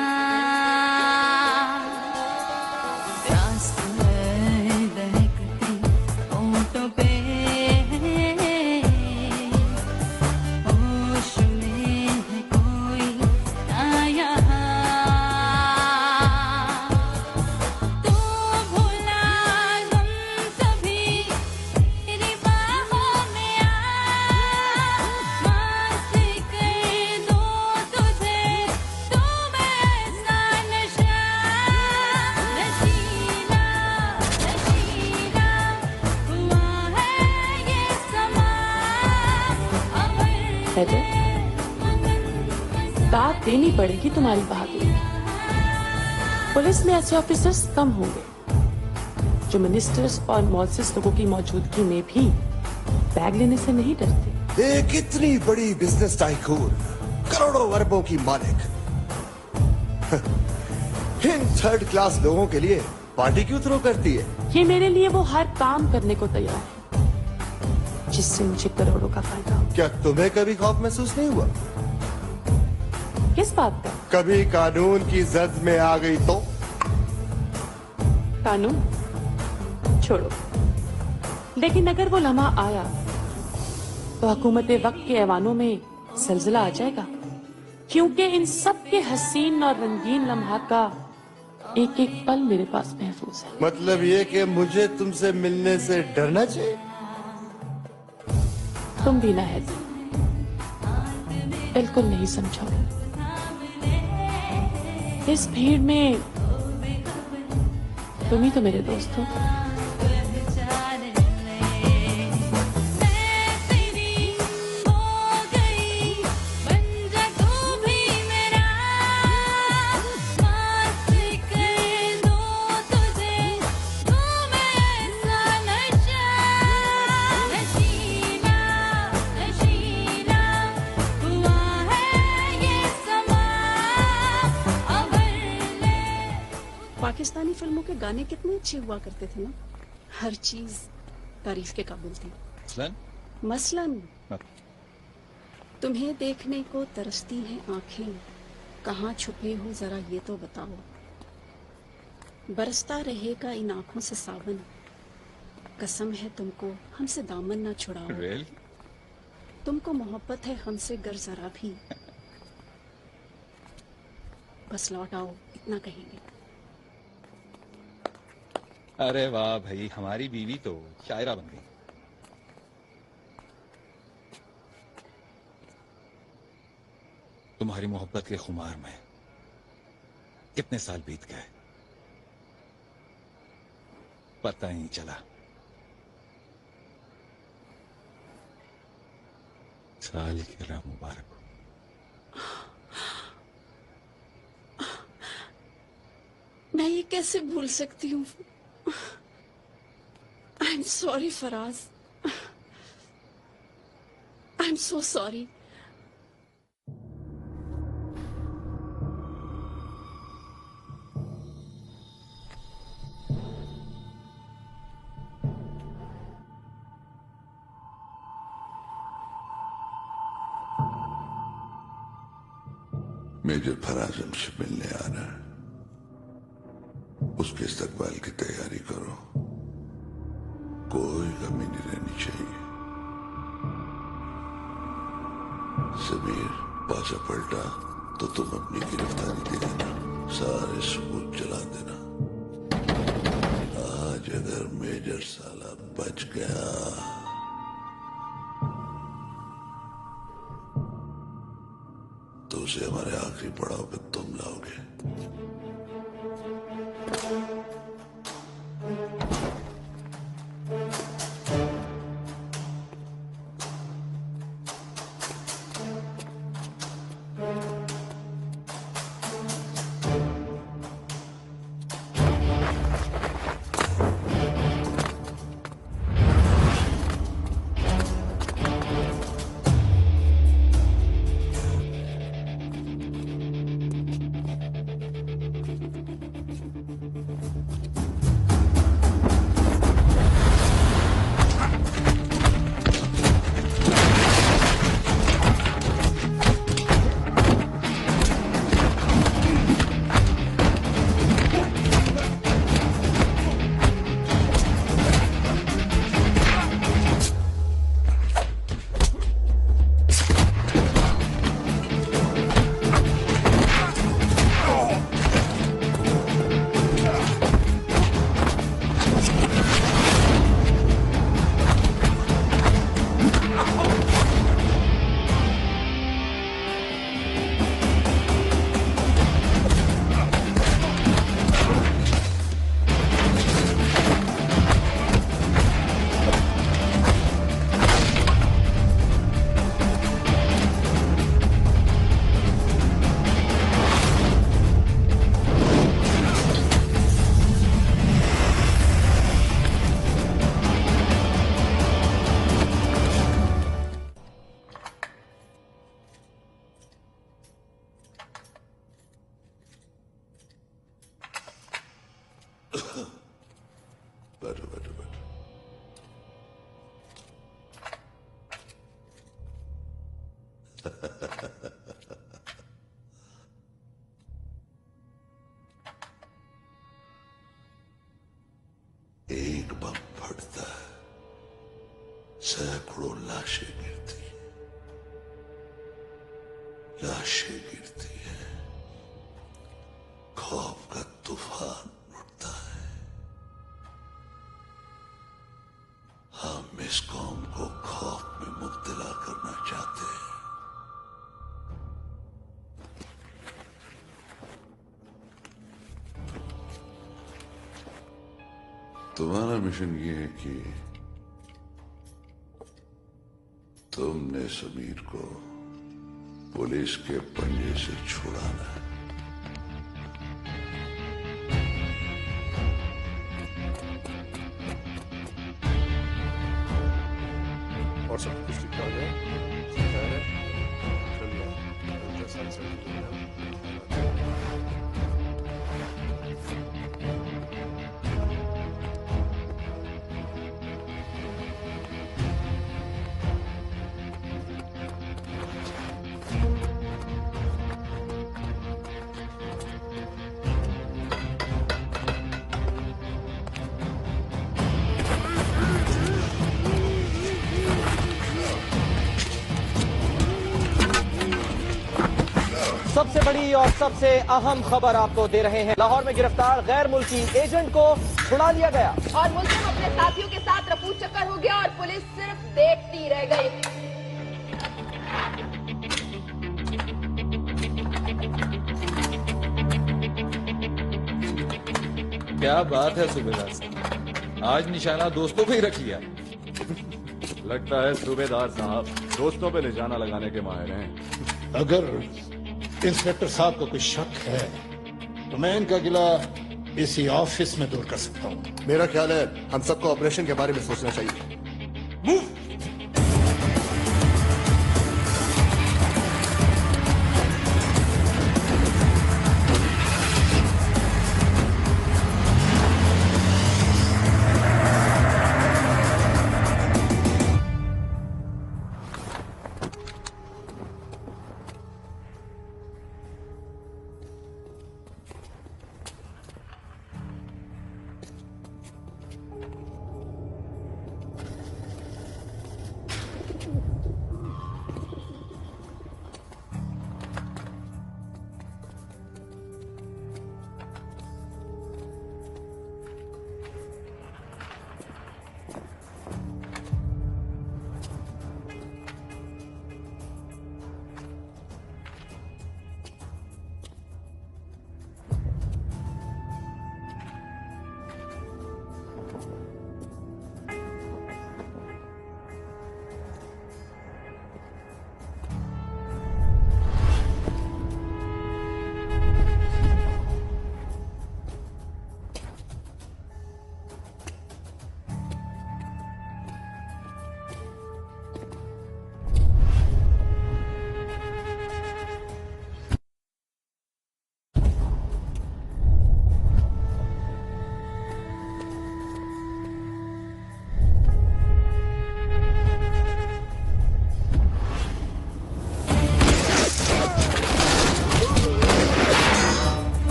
दाद देनी पड़ेगी तुम्हारी बहादुरी। पुलिस में ऐसे ऑफिसर्स कम होंगे जो मिनिस्टर्स और मॉल्सिस लोगों की मौजूदगी में भी बैग लेने से नहीं डरते। एक इतनी बड़ी बिजनेस टाइकून, करोड़ों अरबों की मालिक, इन थर्ड क्लास लोगों के लिए पार्टी क्यों थ्रो करती है? ये मेरे लिए वो हर काम करने को तैयार है जिससे मुझे करोड़ों का फायदा हो। क्या तुम्हें कभी खौफ महसूस नहीं हुआ? किस बात का? कभी कानून की जद में आ गई तो? कानून छोड़ो, लेकिन अगर वो लम्हा आया तो हुकूमत वक्त के ऐवानों में जलजला आ जाएगा, क्योंकि इन सब के हसीन और रंगीन लम्हा का एक एक पल मेरे पास महफूज है। मतलब ये कि मुझे तुमसे मिलने से डरना चाहिए? तुम भी ना है, बिल्कुल नहीं समझोगे। इस भीड़ में तुम ही तो मेरे दोस्त हो। फिल्मों के गाने कितने अच्छे हुआ करते थे ना, हर चीज तारीफ के काबिल थी। मसलन तुम्हें देखने को तरसती हैं आंखें, कहाँ छुपे हो जरा ये तो बताओ, बरसता रहेगा इन आंखों से सावन, कसम है तुमको हमसे दामन ना छुड़ाओ। तुमको मोहब्बत है हमसे गर जरा भी, बस लौट आओ इतना कहेंगे। अरे वाह भाई, हमारी बीवी तो शायरा बन गई। तुम्हारी मोहब्बत के खुमार में कितने साल बीत गए पता ही नहीं चला। सालगिरह मुबारक हो। मैं ये कैसे भूल सकती हूँ? I am sorry Faraz, I am so sorry. Major Faraz हमसे मिलने आ रहा है, उसके इस्तकबाल की तैयारी करो, कोई कमी नहीं रहनी चाहिए। समीर पासा पलटा तो तुम अपनी गिरफ्तारी दे देना, सारे सबूत जला देना। आज अगर मेजर साला बच गया तो उसे हमारे आखिरी पड़ाव पे तुम लाओगे। बैठो बैठो बैठो। एक बम फटता है, सैकड़ों लाशें गिरती हैं, लाशें गिरती हैं, खौफ का तूफान उठता है। हम इस कौम को खौफ में मुब्तला करना चाहते हैं। तुम्हारा मिशन ये है कि तुमने समीर को पुलिस के पंजे से छुड़ाना है। और सब कुछ ठीक ठाक है? चलिए, जैसा सबसे बड़ी और सबसे अहम खबर आपको दे रहे हैं। लाहौर में गिरफ्तार गैर मुल्की एजेंट को छुड़ा लिया गया और मुल्जिम अपने साथियों के साथ रफू चक्कर हो गया और पुलिस सिर्फ देखती रह गई। क्या बात है सूबेदार साहब, आज निशाना दोस्तों पे ही रख लिया। लगता है सूबेदार साहब दोस्तों पे निशाना लगाने के माहिर हैं। अगर इंस्पेक्टर साहब को कोई शक है तो मैं इनका गिला इसी ऑफिस में दूर कर सकता हूँ। मेरा ख्याल है हम सबको ऑपरेशन के बारे में सोचना चाहिए। मूव!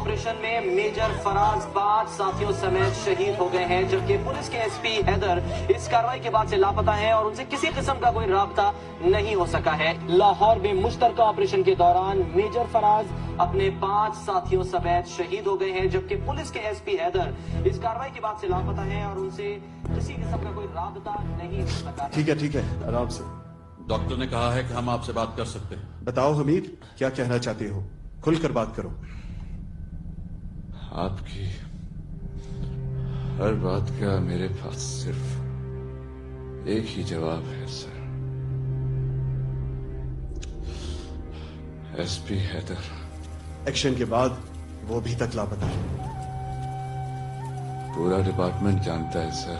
ऑपरेशन में मेजर फराज 5 साथियों समेत शहीद हो गए हैं, जबकि पुलिस के एसपी हैदर इस कार्रवाई के बाद से लापता हैं और उनसे किसी किस्म का कोई राब्ता नहीं हो सका है। लाहौर में मुश्तरका ऑपरेशन के दौरान मेजर फराज अपने 5 साथियों समेत शहीद हो गए हैं, जबकि पुलिस के एसपी हैदर इस कार्रवाई के बाद से लापता हैं और उनसे किसी किस्म का कोई राब्ता नहीं हो सका है। ठीक है, आराम से। डॉक्टर ने कहा है कि हम आपसे बात कर सकते हैं। बताओ हमीद, क्या कहना चाहते हो? खुलकर बात करो। आपकी हर बात का मेरे पास सिर्फ एक ही जवाब है सर। एसपी हैदर एक्शन के बाद वो अभी तक लापता है। पूरा डिपार्टमेंट जानता है सर,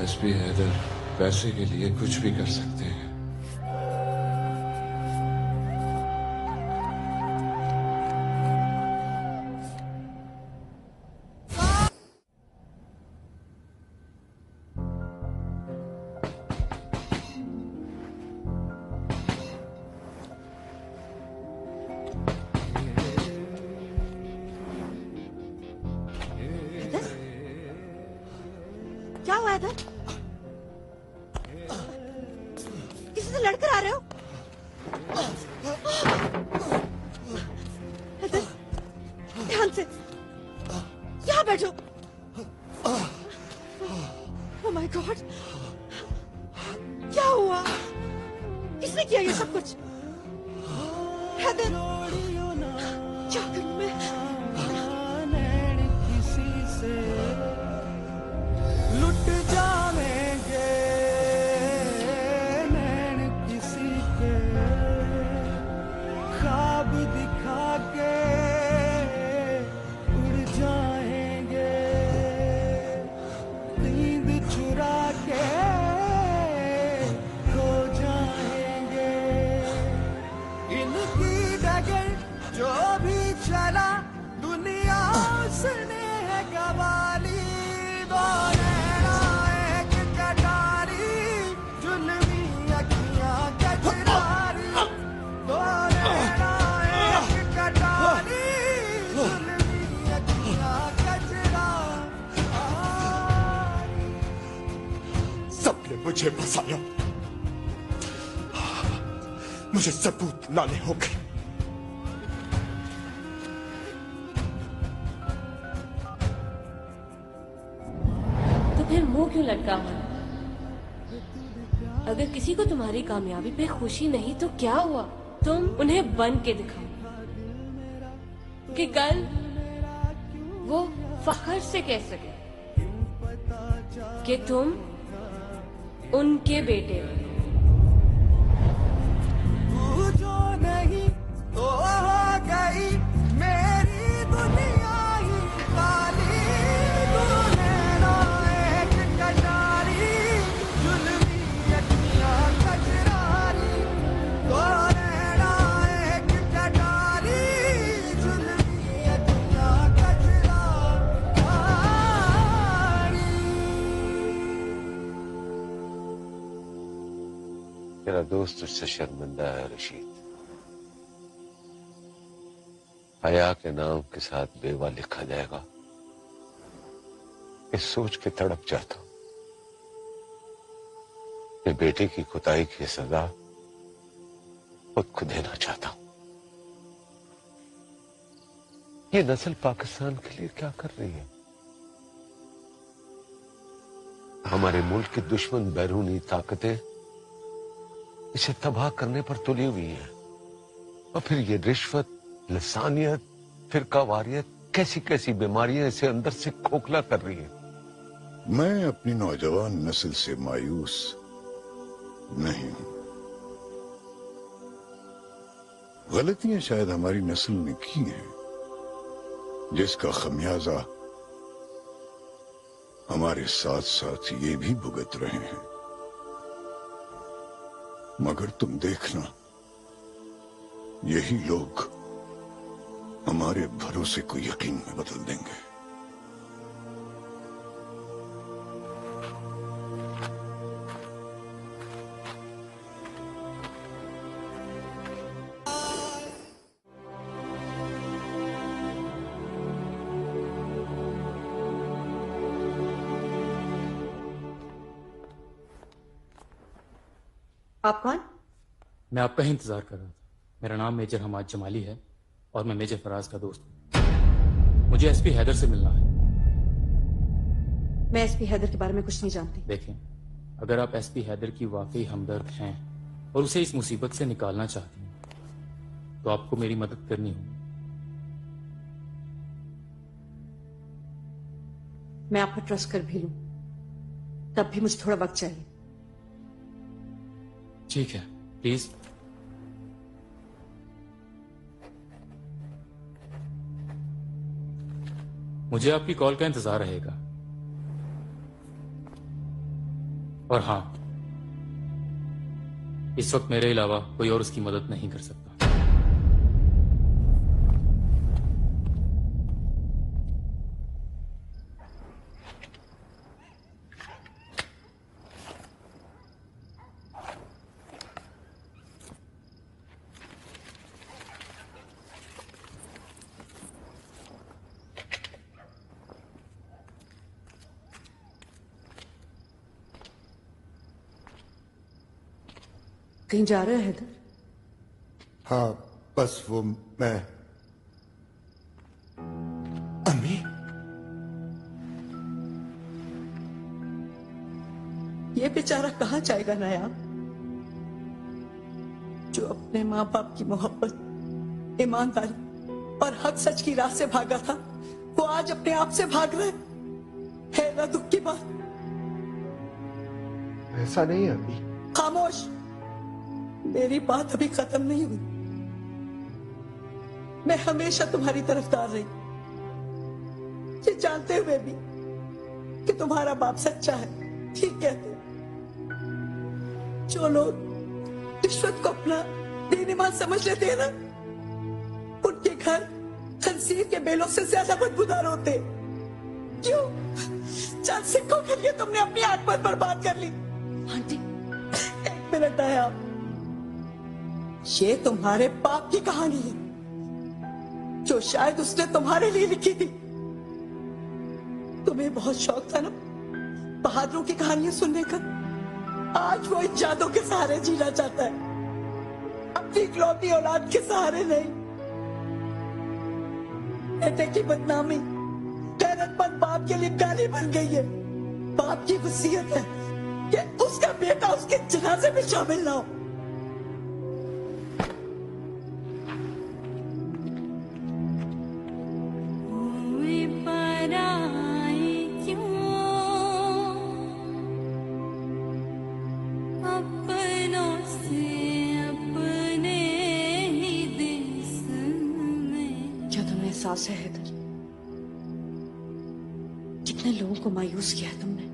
एसपी हैदर पैसे के लिए कुछ भी कर सकते हैं। क्या हुआ इधर? किसी से लड़कर आ रहे हो? इधर, ध्यान से, यहाँ बैठो। ओह माय गॉड, क्या हुआ? किसने किया ये सब कुछ? हैदर, क्या करूं मैं? किसी से लुट जाएंगे नैन किसी के, ख्वाब दिखा के उड़ जाएंगे, नींद चुरा के खो जाएंगे। इनकी डगर जो भी चला दुनिया उसने है गवाली। दो नैना एक कटारी, जुल्मी अखियां कजरारी। दो नैना एक कटारी, जुल्मी अखियां कजरारी। सबने मुझे फंसाया, मुझे सबूत लाने होंगे। फिर मुंह क्यों लटका हुआ? अगर किसी को तुम्हारी कामयाबी पे खुशी नहीं तो क्या हुआ? तुम उन्हें बन के दिखाओ कि कल वो फख्र से कह सके कि तुम उनके बेटे हो। तू जो नहीं तो हो गई मेरी दुनिया ही काली। तू नैना एक कटारी, जुल्मी अखियां कजरारी। तू नैना एक कटारी, जुल्मी अखियां कजरारी। मेरा दोस्त तुझसे शर्मिंदा है रशीद। हया के नाम के साथ बेवा लिखा जाएगा, इस सोच के तड़प जाता हूं। मैं बेटे की कुताई की सजा खुद को देना चाहता हूं। ये नस्ल पाकिस्तान के लिए क्या कर रही है? हमारे मुल्क की दुश्मन बैरूनी ताकतें इसे तबाह करने पर तुली हुई है, और फिर ये रिश्वत, लसानियत, फिरकावारियत, कैसी कैसी बीमारियां इसे अंदर से खोखला कर रही है। मैं अपनी नौजवान नस्ल से मायूस नहीं हूं। गलतियां शायद हमारी नस्ल ने की हैं, जिसका खमियाजा हमारे साथ साथ ये भी भुगत रहे हैं। मगर तुम देखना, यही लोग हमारे भरोसे को यकीन में बदल देंगे। आप कौन? मैं आपका ही इंतजार कर रहा था। मेरा नाम मेजर हमाद जमाली है और मैं मेजर फराज का दोस्त हूँ। मुझे एसपी हैदर से मिलना है। मैं एसपी हैदर के बारे में कुछ नहीं जानती। देखें, अगर आप एसपी हैदर की वाकई हमदर्द हैं और उसे इस मुसीबत से निकालना चाहते हैं तो आपको मेरी मदद करनी होगी। मैं आप पर ट्रस्ट कर भी लूं, तब भी मुझे थोड़ा वक्त चाहिए। ठीक है, प्लीज। मुझे आपकी कॉल का इंतजार रहेगा। और हाँ, इस वक्त मेरे अलावा कोई और उसकी मदद नहीं कर सकता। कहीं जा रहे हो हैदर? हाँ, बस वो मैं। अम्मी, ये बेचारा कहाँ जाएगा नायाब, जो अपने माँ बाप की मोहब्बत, ईमानदारी और हक सच की राह से भागा था, वो आज अपने आप से भाग रहे। है ना दुख की बात? ऐसा नहीं है अम्मी। खामोश, मेरी बात अभी खत्म नहीं हुई। मैं हमेशा तुम्हारी तरफदार रही, ये जानते हुए भी कि तुम्हारा बाप सच्चा है। ठीक कहते जो लोग रिश्वत को अपना दीन ईमान समझ लेते हैं ना, उनके घर खंजीर के बेलों से ज्यादा बदबूदार होते। क्यों? चंद सिक्कों के लिए तुमने अपनी आत्मा बर्बाद कर ली। आंटी, एक मिनट आया, ये तुम्हारे बाप की कहानी है जो शायद उसने तुम्हारे लिए लिखी थी। तुम्हें बहुत शौक था ना बहादुरों की कहानियां सुनने का। आज वो इन यादों के सहारे जीना चाहता है, अपनी इकलौती औलाद के सहारे नहीं। बेटे की बदनामी गैरतमंद बाप के लिए गाली बन गई है। बाप की वसीयत है कि उसका बेटा उसके जनाजे में शामिल ना हो। एहसास है हैदर, कितने लोगों को मायूस किया है तुमने।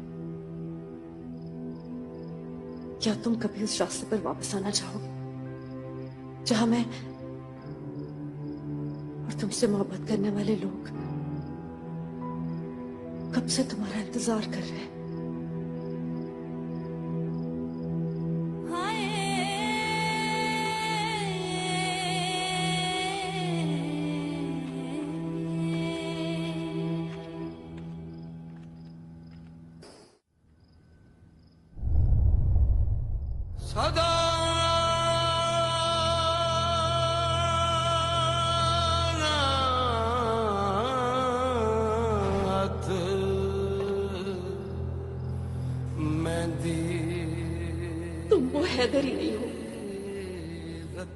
क्या तुम कभी उस रास्ते पर वापस आना चाहोगे जहां मैं और तुमसे मोहब्बत करने वाले लोग कब से तुम्हारा इंतजार कर रहे हैं? सदा तुम वो हैदर ही नहीं हो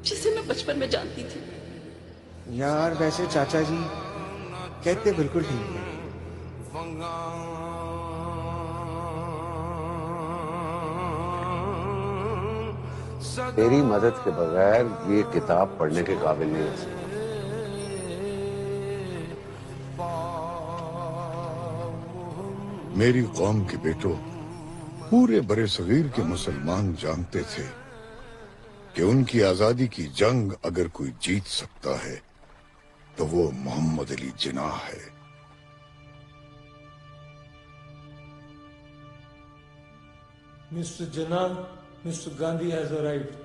जिसे मैं बचपन में जानती थी। यार वैसे चाचा जी कहते बिल्कुल ठीक है। तेरी मदद के बगैर ये किताब पढ़ने के काबिल नहीं हो सकती। मेरी कौम के बेटों, पूरे बरे सगीर के मुसलमान जानते थे कि उनकी आजादी की जंग अगर कोई जीत सकता है तो वो मोहम्मद अली जिन्नाह है। Mr. Jinnah, Mr. Gandhi has arrived.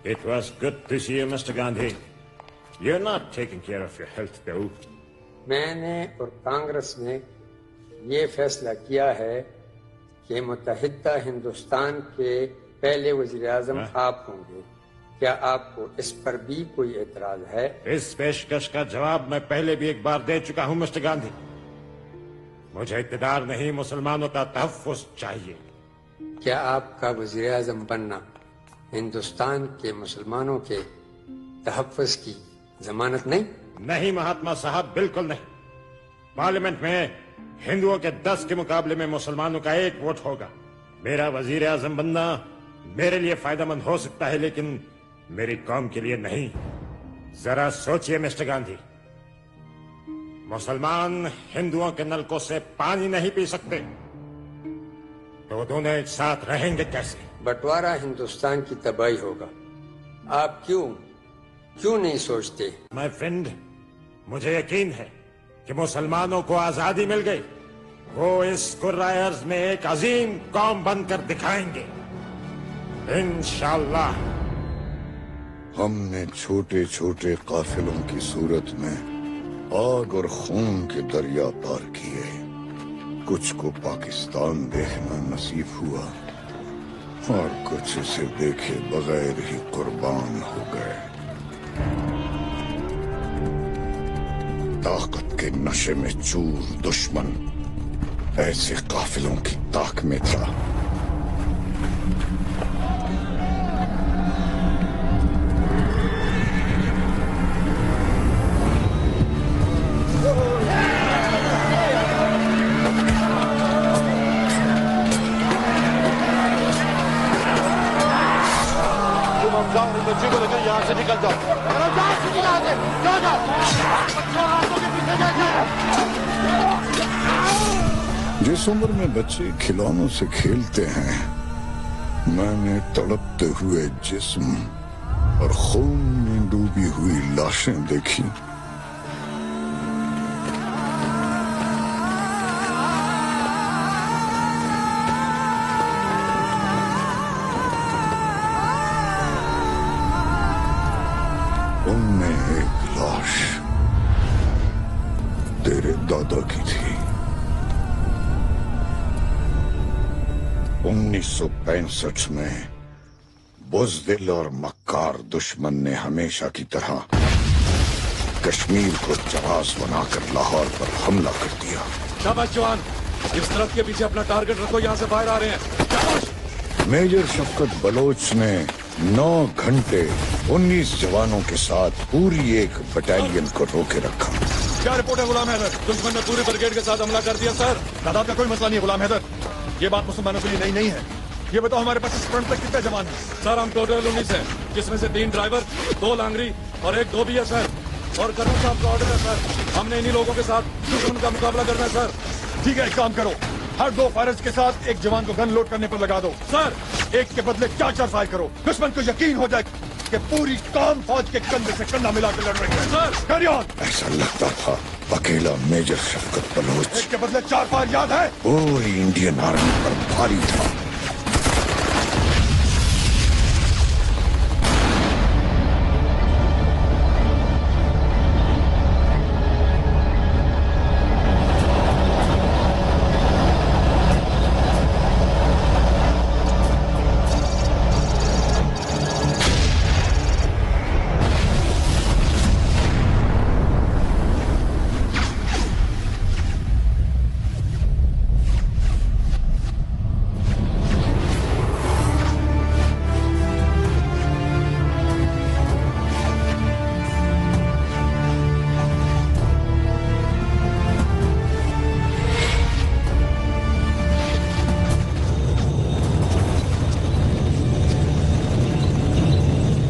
It was good to see you, Mr. Gandhi. You're not taking care of your health, though. मैंने और कांग्रेस ने ये फैसला किया है कि मुत्तहिदा हिंदुस्तान के पहले वज़ीर आज़म आप होंगे। क्या आपको इस पर भी कोई एतराज है? इस पेशकश का जवाब मैं पहले भी एक बार दे चुका हूं, मिस्टर गांधी। मुझे इक़्तिदार नहीं, मुसलमानों का तहफ़्फ़ुज़ चाहिए। क्या आपका वज़ीर आज़म बनना हिंदुस्तान के मुसलमानों के तहफ़्फ़ुज़ की जमानत नहीं? नहीं महात्मा साहब, बिल्कुल नहीं। पार्लियामेंट में हिंदुओं के 10 के मुकाबले में मुसलमानों का 1 वोट होगा। मेरा वजीर आजम बनना मेरे लिए फायदेमंद हो सकता है, लेकिन मेरी कौम के लिए नहीं। जरा सोचिए मिस्टर गांधी, मुसलमान हिंदुओं के नलकों से पानी नहीं पी सकते, तो दोनों एक साथ रहेंगे कैसे? बंटवारा हिंदुस्तान की तबाही होगा। आप क्यों नहीं सोचते? माय फ्रेंड, मुझे यकीन है कि मुसलमानों को आजादी मिल गई। वो इस कुर्रायर्स में एक अजीम कौम बनकर दिखाएंगे, इंशाअल्लाह। हमने छोटे छोटे काफिलों की सूरत में आग और खून के दरिया पार किए। कुछ को पाकिस्तान देखना नसीब हुआ और कुछ इसे देखे बगैर ही कुर्बान हो गए। ताकत के नशे में चूर दुश्मन ऐसे काफिलों की ताक में था। बच्चे को लेकर यहाँ से निकल जाओ। जिस उम्र में बच्चे खिलौनों से खेलते हैं, मैंने तड़पते हुए जिस्म और खून में डूबी हुई लाशें देखी। उनमें एक लाश तेरे दादा की थी। 1965 में बुज़दिल और मक्कार दुश्मन ने हमेशा की तरह कश्मीर को जहाज बनाकर लाहौर पर हमला कर दिया। शाबाश जवान, इस तरफ के पीछे अपना टारगेट रखो, यहाँ से बाहर आ रहे हैं। मेजर शफकत बलोच ने 9 घंटे 19 जवानों के साथ पूरी एक बटालियन को रोके रखा। क्या रिपोर्ट है गुलाम हैदर? दुश्मन ने पूरे ब्रिगेड के साथ हमला कर दिया सर। तादाद का कोई मसला नहीं है गुलाम हैदर, ये बात मुसलमानों के लिए नई नहीं है। ये बताओ हमारे पास इस फ्रंट पे कितने जवान हैं? सर हम टोटल 19 हैं, जिसमें से 3 ड्राइवर, 2 लांगरी और 1 धोबी है सर। और कर्नल साहब का ऑर्डर है सर, हमने इन्हीं लोगों के साथ दुश्मन का मुकाबला करना है सर। ठीक है, एक काम करो, हर 2 फायर्स के साथ एक जवान को गन लोड करने पर लगा दो सर। एक के बदले 4-4 फायर करो। दुश्मन को यकीन हो जाए कि पूरी कौम फौज के कंधे से कंधा मिलाकर लड़ रही है सर। Carry on. ऐसा लगता था अकेला मेजर शफकत बलोच एक के बदले 4 फायर याद है? पूरी इंडियन आर्मी पर भारी था।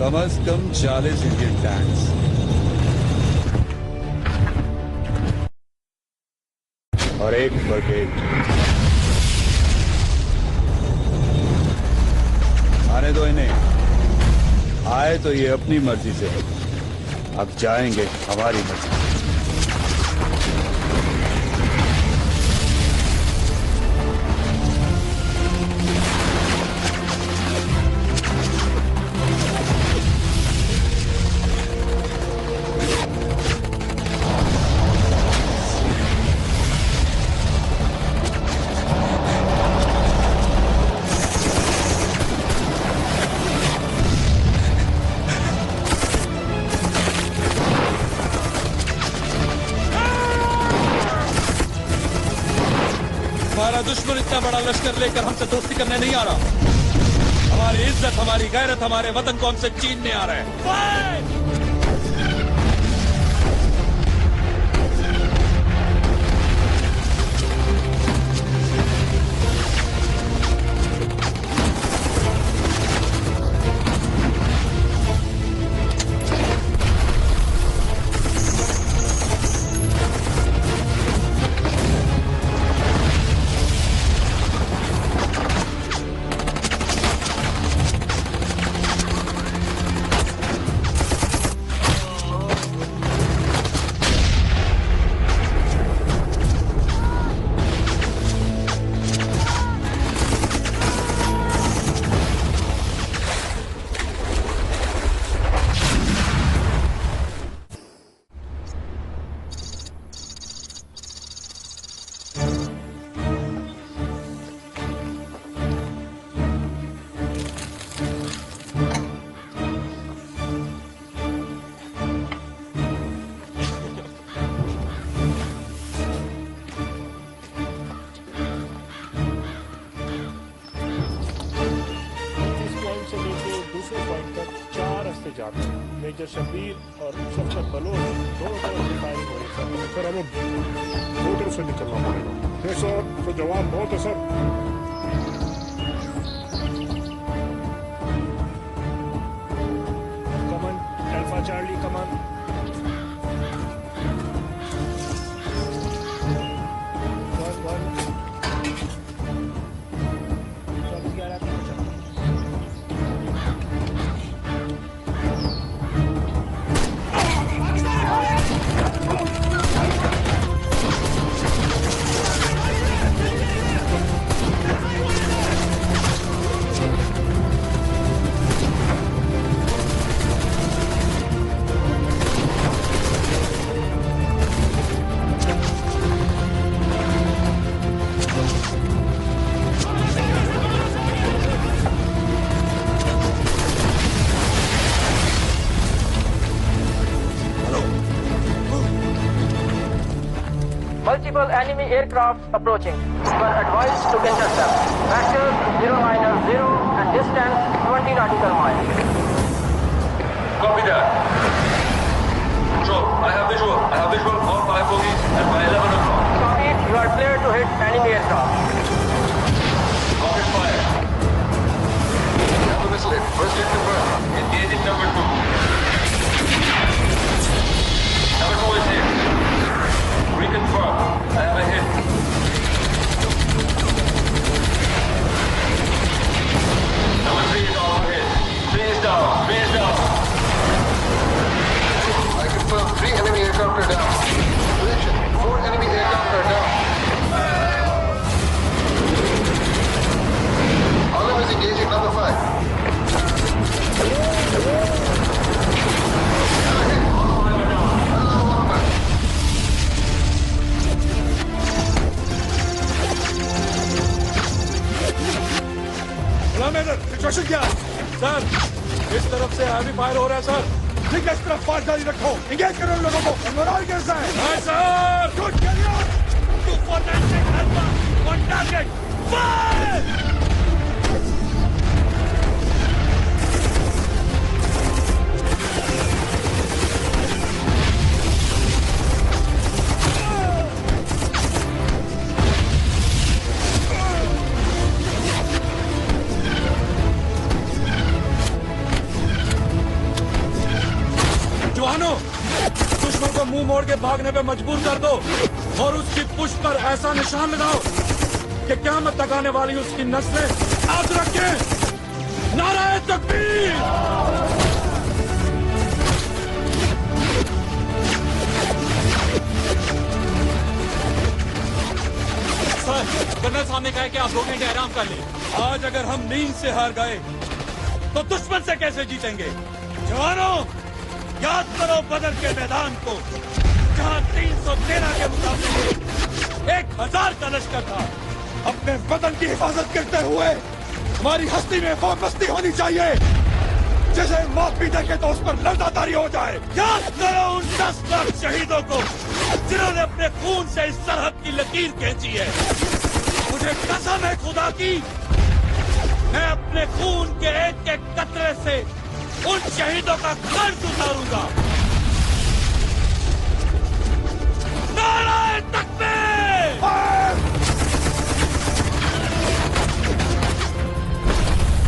कम से कम 40 इंडियन टैंक्स, और 1 ब्रिगेड। आने दो इन्हें, आए तो ये अपनी मर्जी से है, अब जाएंगे हमारी मर्जी। तुम्हारा दुश्मन इतना बड़ा लश्कर लेकर हमसे दोस्ती करने नहीं आ रहा। हमारी इज्जत, हमारी गैरत, हमारे वतन को हमसे छीनने आ रहा है। मेजर शबीर और शफकत बलोच दोनों तरफ से फायरिंग हो रही है सर। हमें दो तरफ से निकलना पड़ेगा। सर तो जवाब बहुत है sir. Come on alpha Charlie come on. Multiple enemy aircraft approaching. You are advised to intercept. Vector 0-0 and distance 20 nautical miles. Copy that. Control, I have visual. I have visual all 5 bogies and by 11 o'clock. Copy, you are clear to hit enemy aircraft. Rocket fire. Have a missile hit. First hit confirmed. Engaging number 2. Number 2 is hit. Reconfirm. I have a hit. Number 3 is also hit. 3 is down. 3 is down. I confirm 3 enemy aircraft are down. Prediction, 4 enemy aircraft are down. Olive is engaging number 5. Situation क्या है? Sir, इस तरफ से heavy fire हो रहा है sir. ठीक है, इस तरफ फायर जारी रखो। एंगेज करो लोगों को। एनवायरमेंट कैसा है? हां sir. Good carry on. 249 alpha on target. Fire! दुश्मन को मुंह मोड़ के भागने पे मजबूर कर दो और उसकी पुष्प पर ऐसा निशान लगाओ कि क़यामत तक आने वाली उसकी नस्लें याद रखें। नाराए तकबीर। सर, कर्नल साहब ने कहा कि आप 2 घंटे आराम कर लें। आज अगर हम नींद से हार गए तो दुश्मन से कैसे जीतेंगे? जवानों, याद करो बदर के मैदान को, जहां 313 के मुकाबले 1000 का लश्कर था। अपने वतन की हिफाजत करते हुए हमारी हस्ती में वो मस्ती होनी चाहिए जैसे मौत भी देखे तो उस पर लड़ातारी हो जाए। याद करो उन 10 लाख शहीदों को जिन्होंने अपने खून से इस सरहद की लकीर खींची है। मुझे कसम है खुदा की, मैं अपने खून के एक एक कतरे से उन शहीदों का कर्ज उतारूंगा। नाराए तकबीर!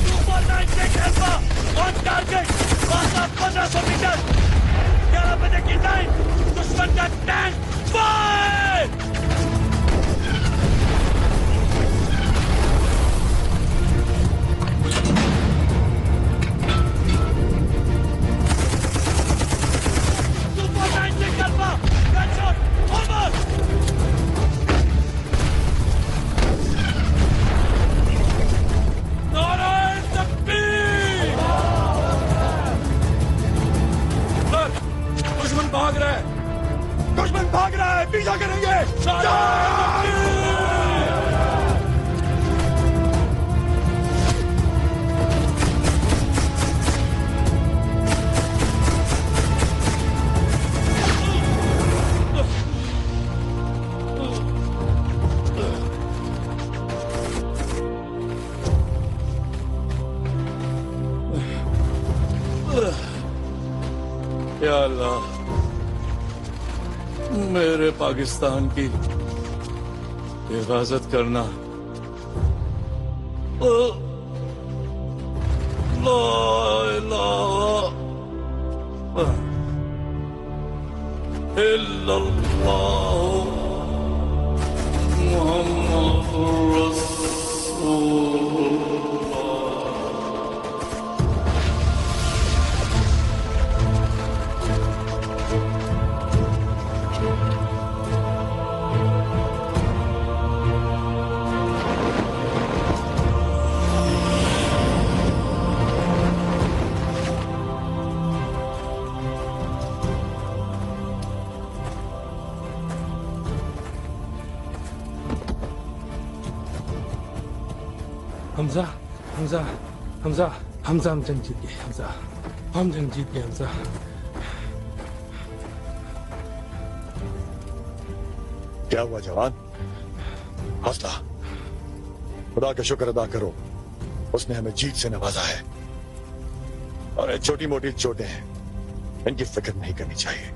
सुपर 96 अल्फा ऑन टारगेट, पास 1500 मीटर, 11 बजे की टाइम, दुश्मन का टैंक फायर! दुश्मन भाग रहा है, पीछा करेंगे। या अल्लाह, मेरे पाकिस्तान की हिफाजत करना। ला इलाहा इल्लल्लाह मुहम्मदुर रसूलुल्लाह। हमजा हमजा हमजा हमजा, हम जंग जीत गए हमजा, हम जंग जीत गए हमजा। क्या हुआ जवान? हौसला, खुदा का शुक्र अदा करो, उसने हमें जीत से नवाजा है। और ये छोटी मोटी चोटें हैं, इनकी फिक्र नहीं करनी चाहिए।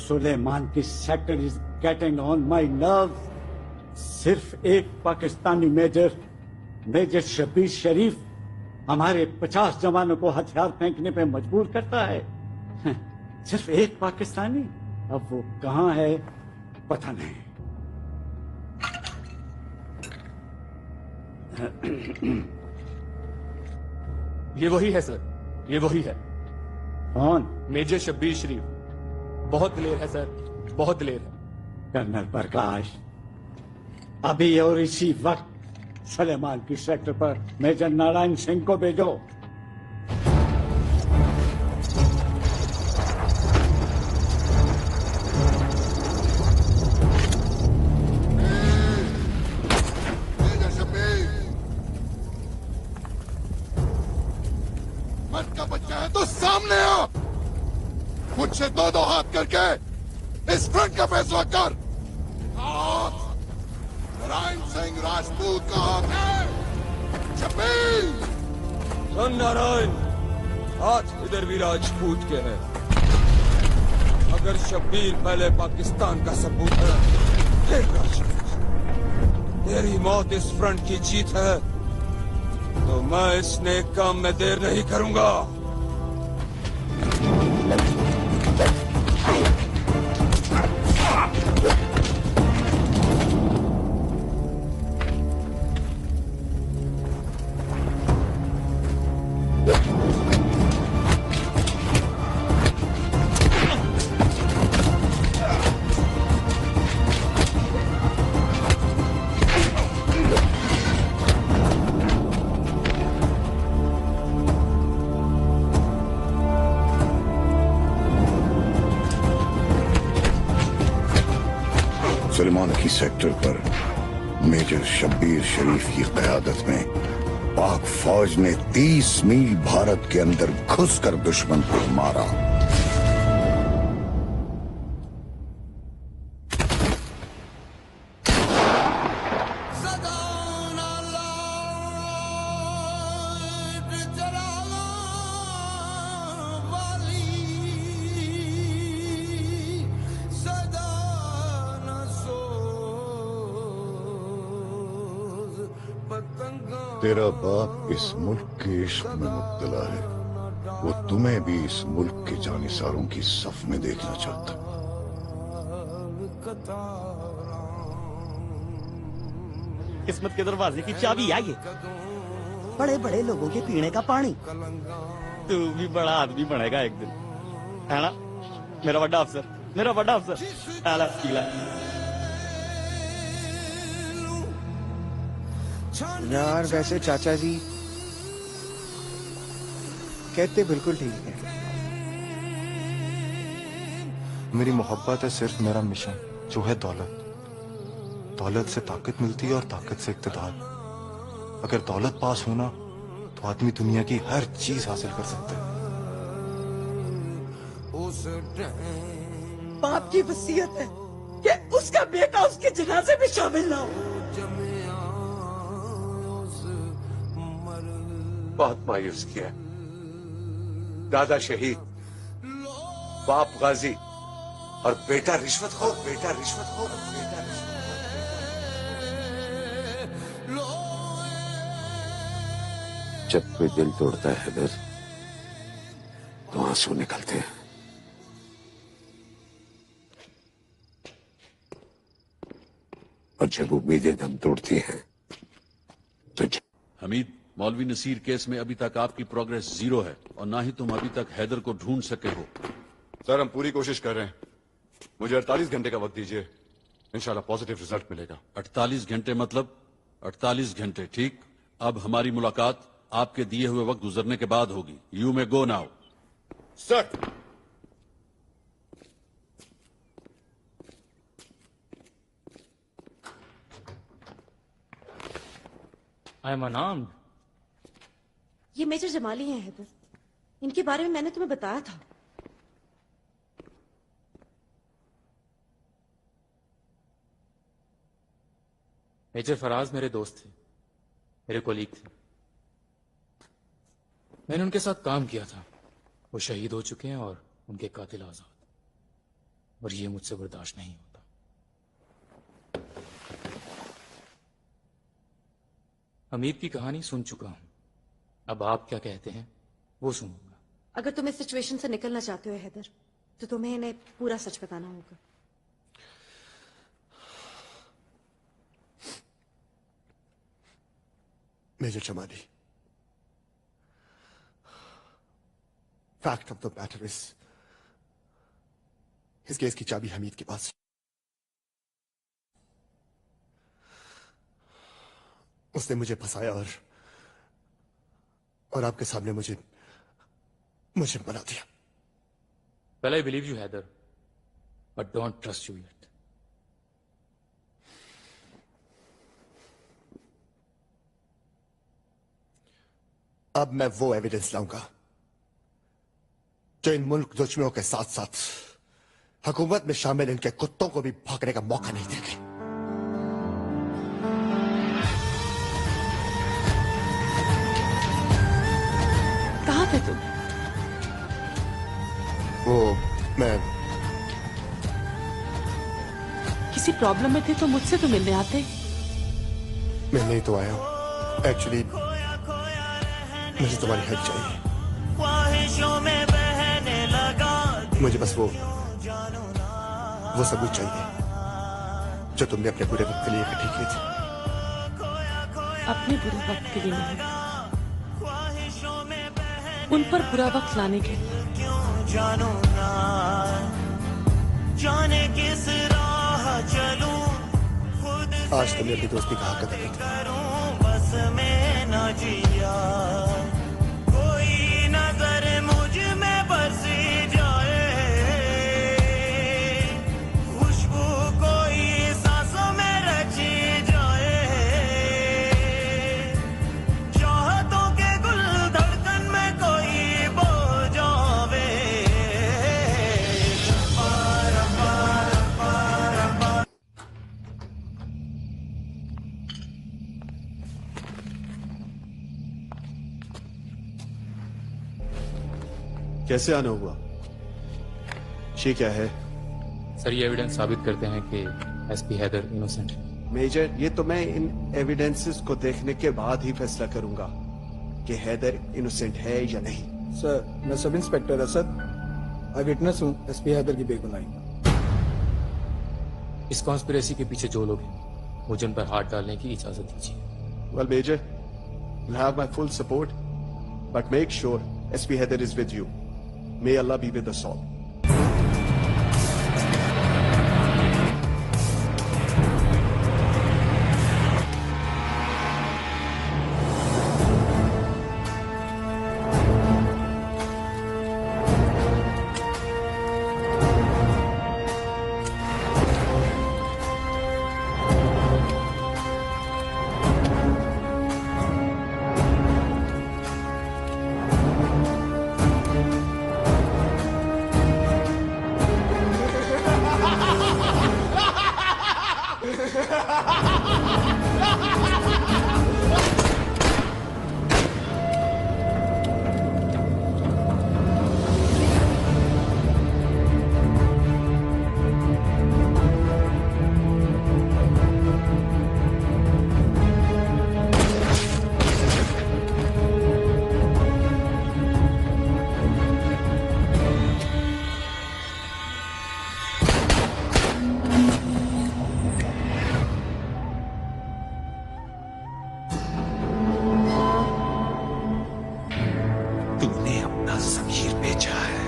सुलेमान की sector is getting on my nerve. सिर्फ एक पाकिस्तानी मेजर शबीर शरीफ हमारे 50 जवानों को हथियार फेंकने पे मजबूर करता है। सिर्फ एक पाकिस्तानी, अब वो कहां है पता नहीं। ये वही है सर, ये वही है। कौन? मेजर शब्बीर शरीफ। बहुत दिलेर है सर, बहुत दिलेर है। कर्नल प्रकाश, अभी और इसी वक्त सुलेमान की सेक्टर पर मेजर नारायण सिंह को भेजो। मर्द का बच्चा है तो सामने आ, मुझसे दो दो हाथ करके इस फ्रंट का फैसला कर। नारायण सिंह राजपूत का हाथ है। शब्बीर! सन नारायण, हाथ इधर भी राजपूत के हैं। अगर शब्बीर पहले पाकिस्तान का सबूत है, फिर राजपूत। तेरी मौत इस फ्रंट की जीत है, तो मैं इस नेक काम में देर नहीं करूंगा। सलमान की सेक्टर पर मेजर शब्बीर शरीफ की क़यादत में पाक फौज ने 30 मील भारत के अंदर घुसकर दुश्मन को मारा। तेरा बाप इस मुल्क के इश्क में मुब्तला है। वो तुम्हें भी इस मुल्क के जानिसारों की सफ में देखना चाहता। किस्मत के दरवाजे की चाबी है ये। बड़े बड़े लोगों के पीने का पानी। तू भी बड़ा आदमी बनेगा एक दिन, है ना मेरा बड़ा अफसर, मेरा बड़ा अफसर। आला पीला। यार वैसे चाचा जी कहते बिल्कुल ठीक है। मेरी मोहब्बत है सिर्फ मेरा मिशन, जो है दौलत। दौलत से ताकत मिलती है और ताकत से इक़्तिदार। अगर दौलत पास हो ना तो आदमी दुनिया की हर चीज हासिल कर सकता है। बाप की वसीयत है कि उसका बेटा उसके जनाजे में शामिल ना हो। बहुत मायूस किया। दादा शहीद, बाप गाजी और बेटा रिश्वतखोर, बेटा रिश्वतखोर, बेटा जब कोई दिल तोड़ता है हैदर तो आंसू निकलते हैं। और जब उम्मीदें दम तोड़ती हैं तो हमीद, मौलवी नसीर केस में अभी तक आपकी प्रोग्रेस 0 है और ना ही तुम अभी तक हैदर को ढूंढ सके हो। सर हम पूरी कोशिश कर रहे हैं। मुझे 48 घंटे का वक्त दीजिए, इंशाल्लाह पॉजिटिव रिजल्ट मिलेगा। 48 घंटे मतलब 48 घंटे, ठीक। अब हमारी मुलाकात आपके दिए हुए वक्त गुजरने के बाद होगी। You may go now. Sir I am unarmed. ये मेजर जमाली हैं हैदर, इनके बारे में मैंने तुम्हें बताया था। मेजर फराज मेरे दोस्त थे, मेरे कोलीग थे। मैंने उनके साथ काम किया था। वो शहीद हो चुके हैं और उनके कातिल आजाद, और ये मुझसे बर्दाश्त नहीं होता। हमीद की कहानी सुन चुका हूं, अब आप क्या कहते हैं वो सुनूंगा। अगर तुम इस सिचुएशन से निकलना चाहते हो हैदर, तो तुम्हें इन्हें पूरा सच बताना होगा। Major Jamali, fact of the matter is इस केस की चाबी हमीद के पास। उसने मुझे फंसाया और आपके सामने मुझे बना दिया। Well, I believe you, Heather, but don't trust you yet. अब मैं वो एविडेंस लाऊंगा जो इन मुल्क दुश्मनों के साथ साथ हुकूमत में शामिल इनके कुत्तों को भी भागने का मौका नहीं देंगे। प्रॉब्लम में थे तो मुझसे तो मिलने आते। मैं नहीं तो आया हूँ। एक्चुअली मुझे तुम्हारी हेल्प चाहिए। ख्वाहिशों में बहने लगा। मुझे बस वो सबूत चाहिए जो तुमने अपने बुरे वक्त के लिए इकट्ठी किए थे। अपने बुरे वक्त के लिए नहीं, उन पर बुरा वक्त लाने के लिए। क्यों जानू ना जाने किस राह चलूं, खुद आज तुमने अपनी दोस्ती का हक अदा किया। करूं बस मैं न जिया, कोई नजर मुझ में बसी जाए, खुशबू कोई सांसों में रची जाए, चाहतों के गुल धड़कन में कोई बो जावे। कैसे आना हुआ? ये क्या है? सर ये एविडेंस साबित करते हैं कि एसपी हैदर इनोसेंट है। मेजर, ये तो मैं इन एविडेंसेस को देखने के बाद ही फैसला करूंगा कि हैदर इनोसेंट है या नहीं। सर, मैं सब इंस्पेक्टर असद आई विटनेस हूँ एसपी हैदर की बेगुनाही। इस कॉन्स्पिरेसी के पीछे जो लोग हैं मुझे उन पर हाथ डालने की इजाजत दीजिए। Well, Major, you have my full support, but make sure SP Haider is with you. May Allah be with us all. तूने अपना ज़मीर बेचा है,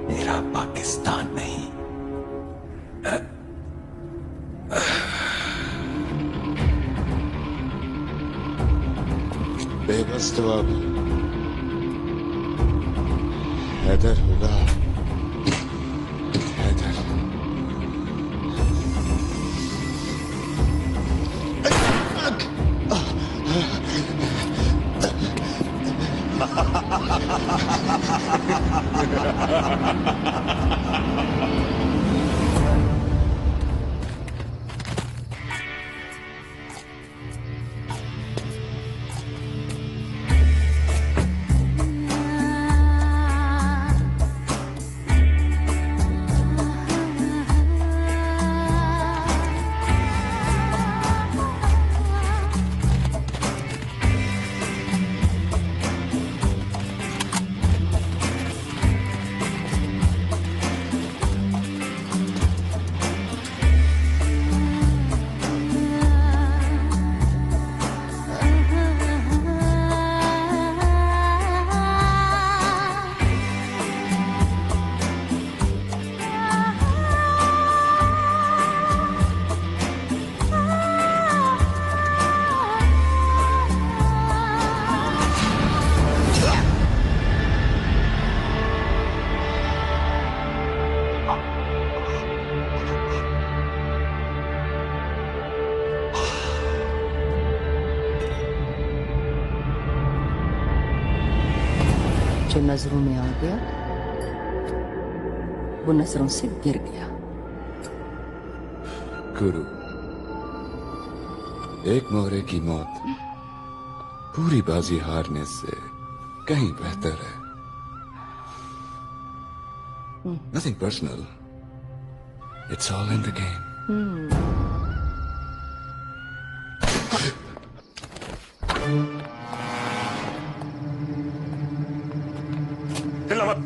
मेरा पाकिस्तान नहीं। बेबस तो अब हैदर होगा। हैदर जो नजरों में आ गया वो नजरों से गिर गया। गुरु, एक मोहरे की मौत पूरी बाजी हारने से कहीं बेहतर है। Nothing personal, It's all in the game. हिलना मत।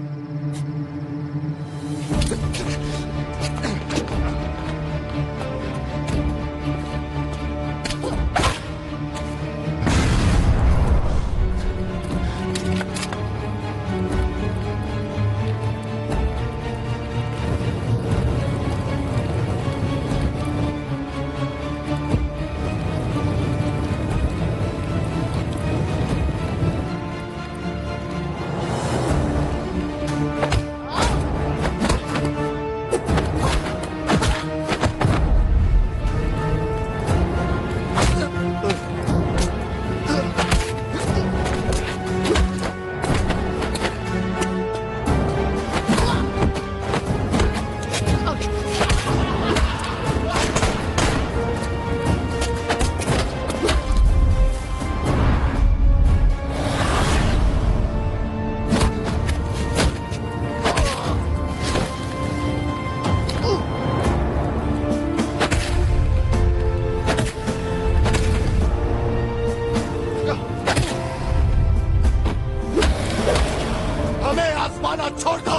छोड़ दो।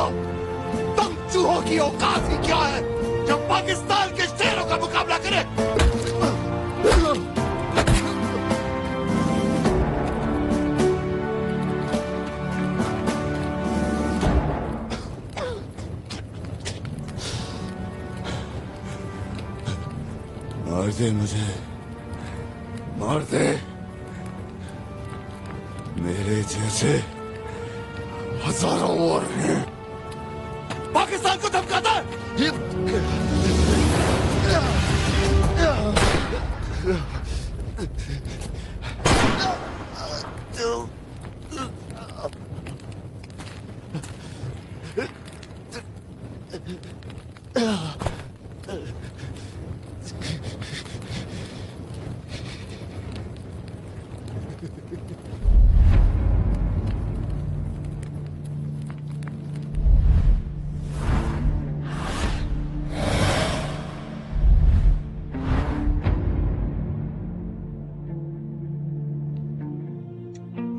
तुम चूहों की औकात ही क्या है जो पाकिस्तान के शेरों का मुकाबला करे। मार दे मुझे, मार दे। मेरे जैसे हजारों और हैं। पाकिस्तान को धमकाता है।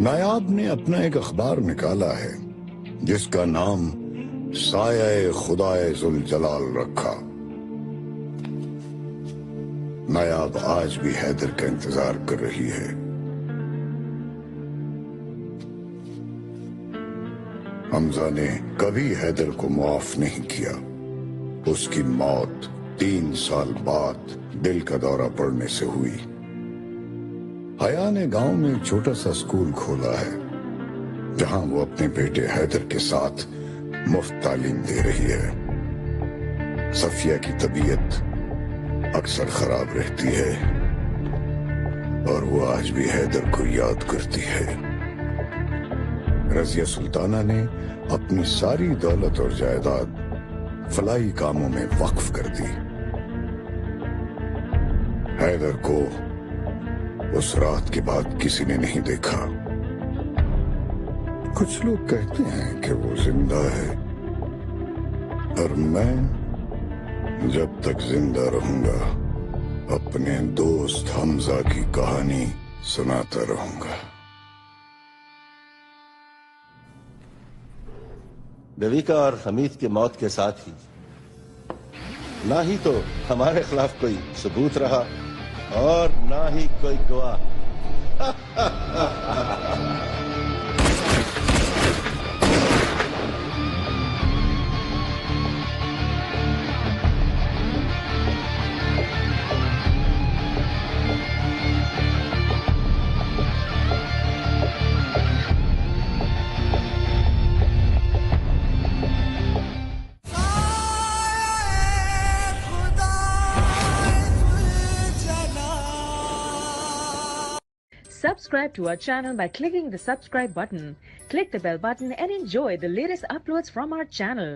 नायाब ने अपना एक अखबार निकाला है जिसका नाम साया खुदाए जुल जलाल रखा। नायाब आज भी हैदर का इंतजार कर रही है। हमजा ने कभी हैदर को माफ नहीं किया। उसकी मौत 3 साल बाद दिल का दौरा पड़ने से हुई। हया ने गांव में एक छोटा सा स्कूल खोला है जहां वो अपने बेटे हैदर के साथ मुफ्त तालीम दे रही है। सफिया की तबीयत अक्सर खराब रहती है और वो आज भी हैदर को याद करती है। रजिया सुल्ताना ने अपनी सारी दौलत और जायदाद फलाही कामों में वक्फ कर दी। हैदर को उस रात के बाद किसी ने नहीं देखा। कुछ लोग कहते हैं कि वो जिंदा है और मैं जब तक जिंदा रहूंगा अपने दोस्त हमजा की कहानी सुनाता रहूंगा। देविका और हमीद की मौत के साथ ही ना ही तो हमारे खिलाफ कोई सबूत रहा और ना ही कोई गवाह। Subscribe to our channel by clicking the subscribe button. Click the bell button and enjoy the latest uploads from our channel.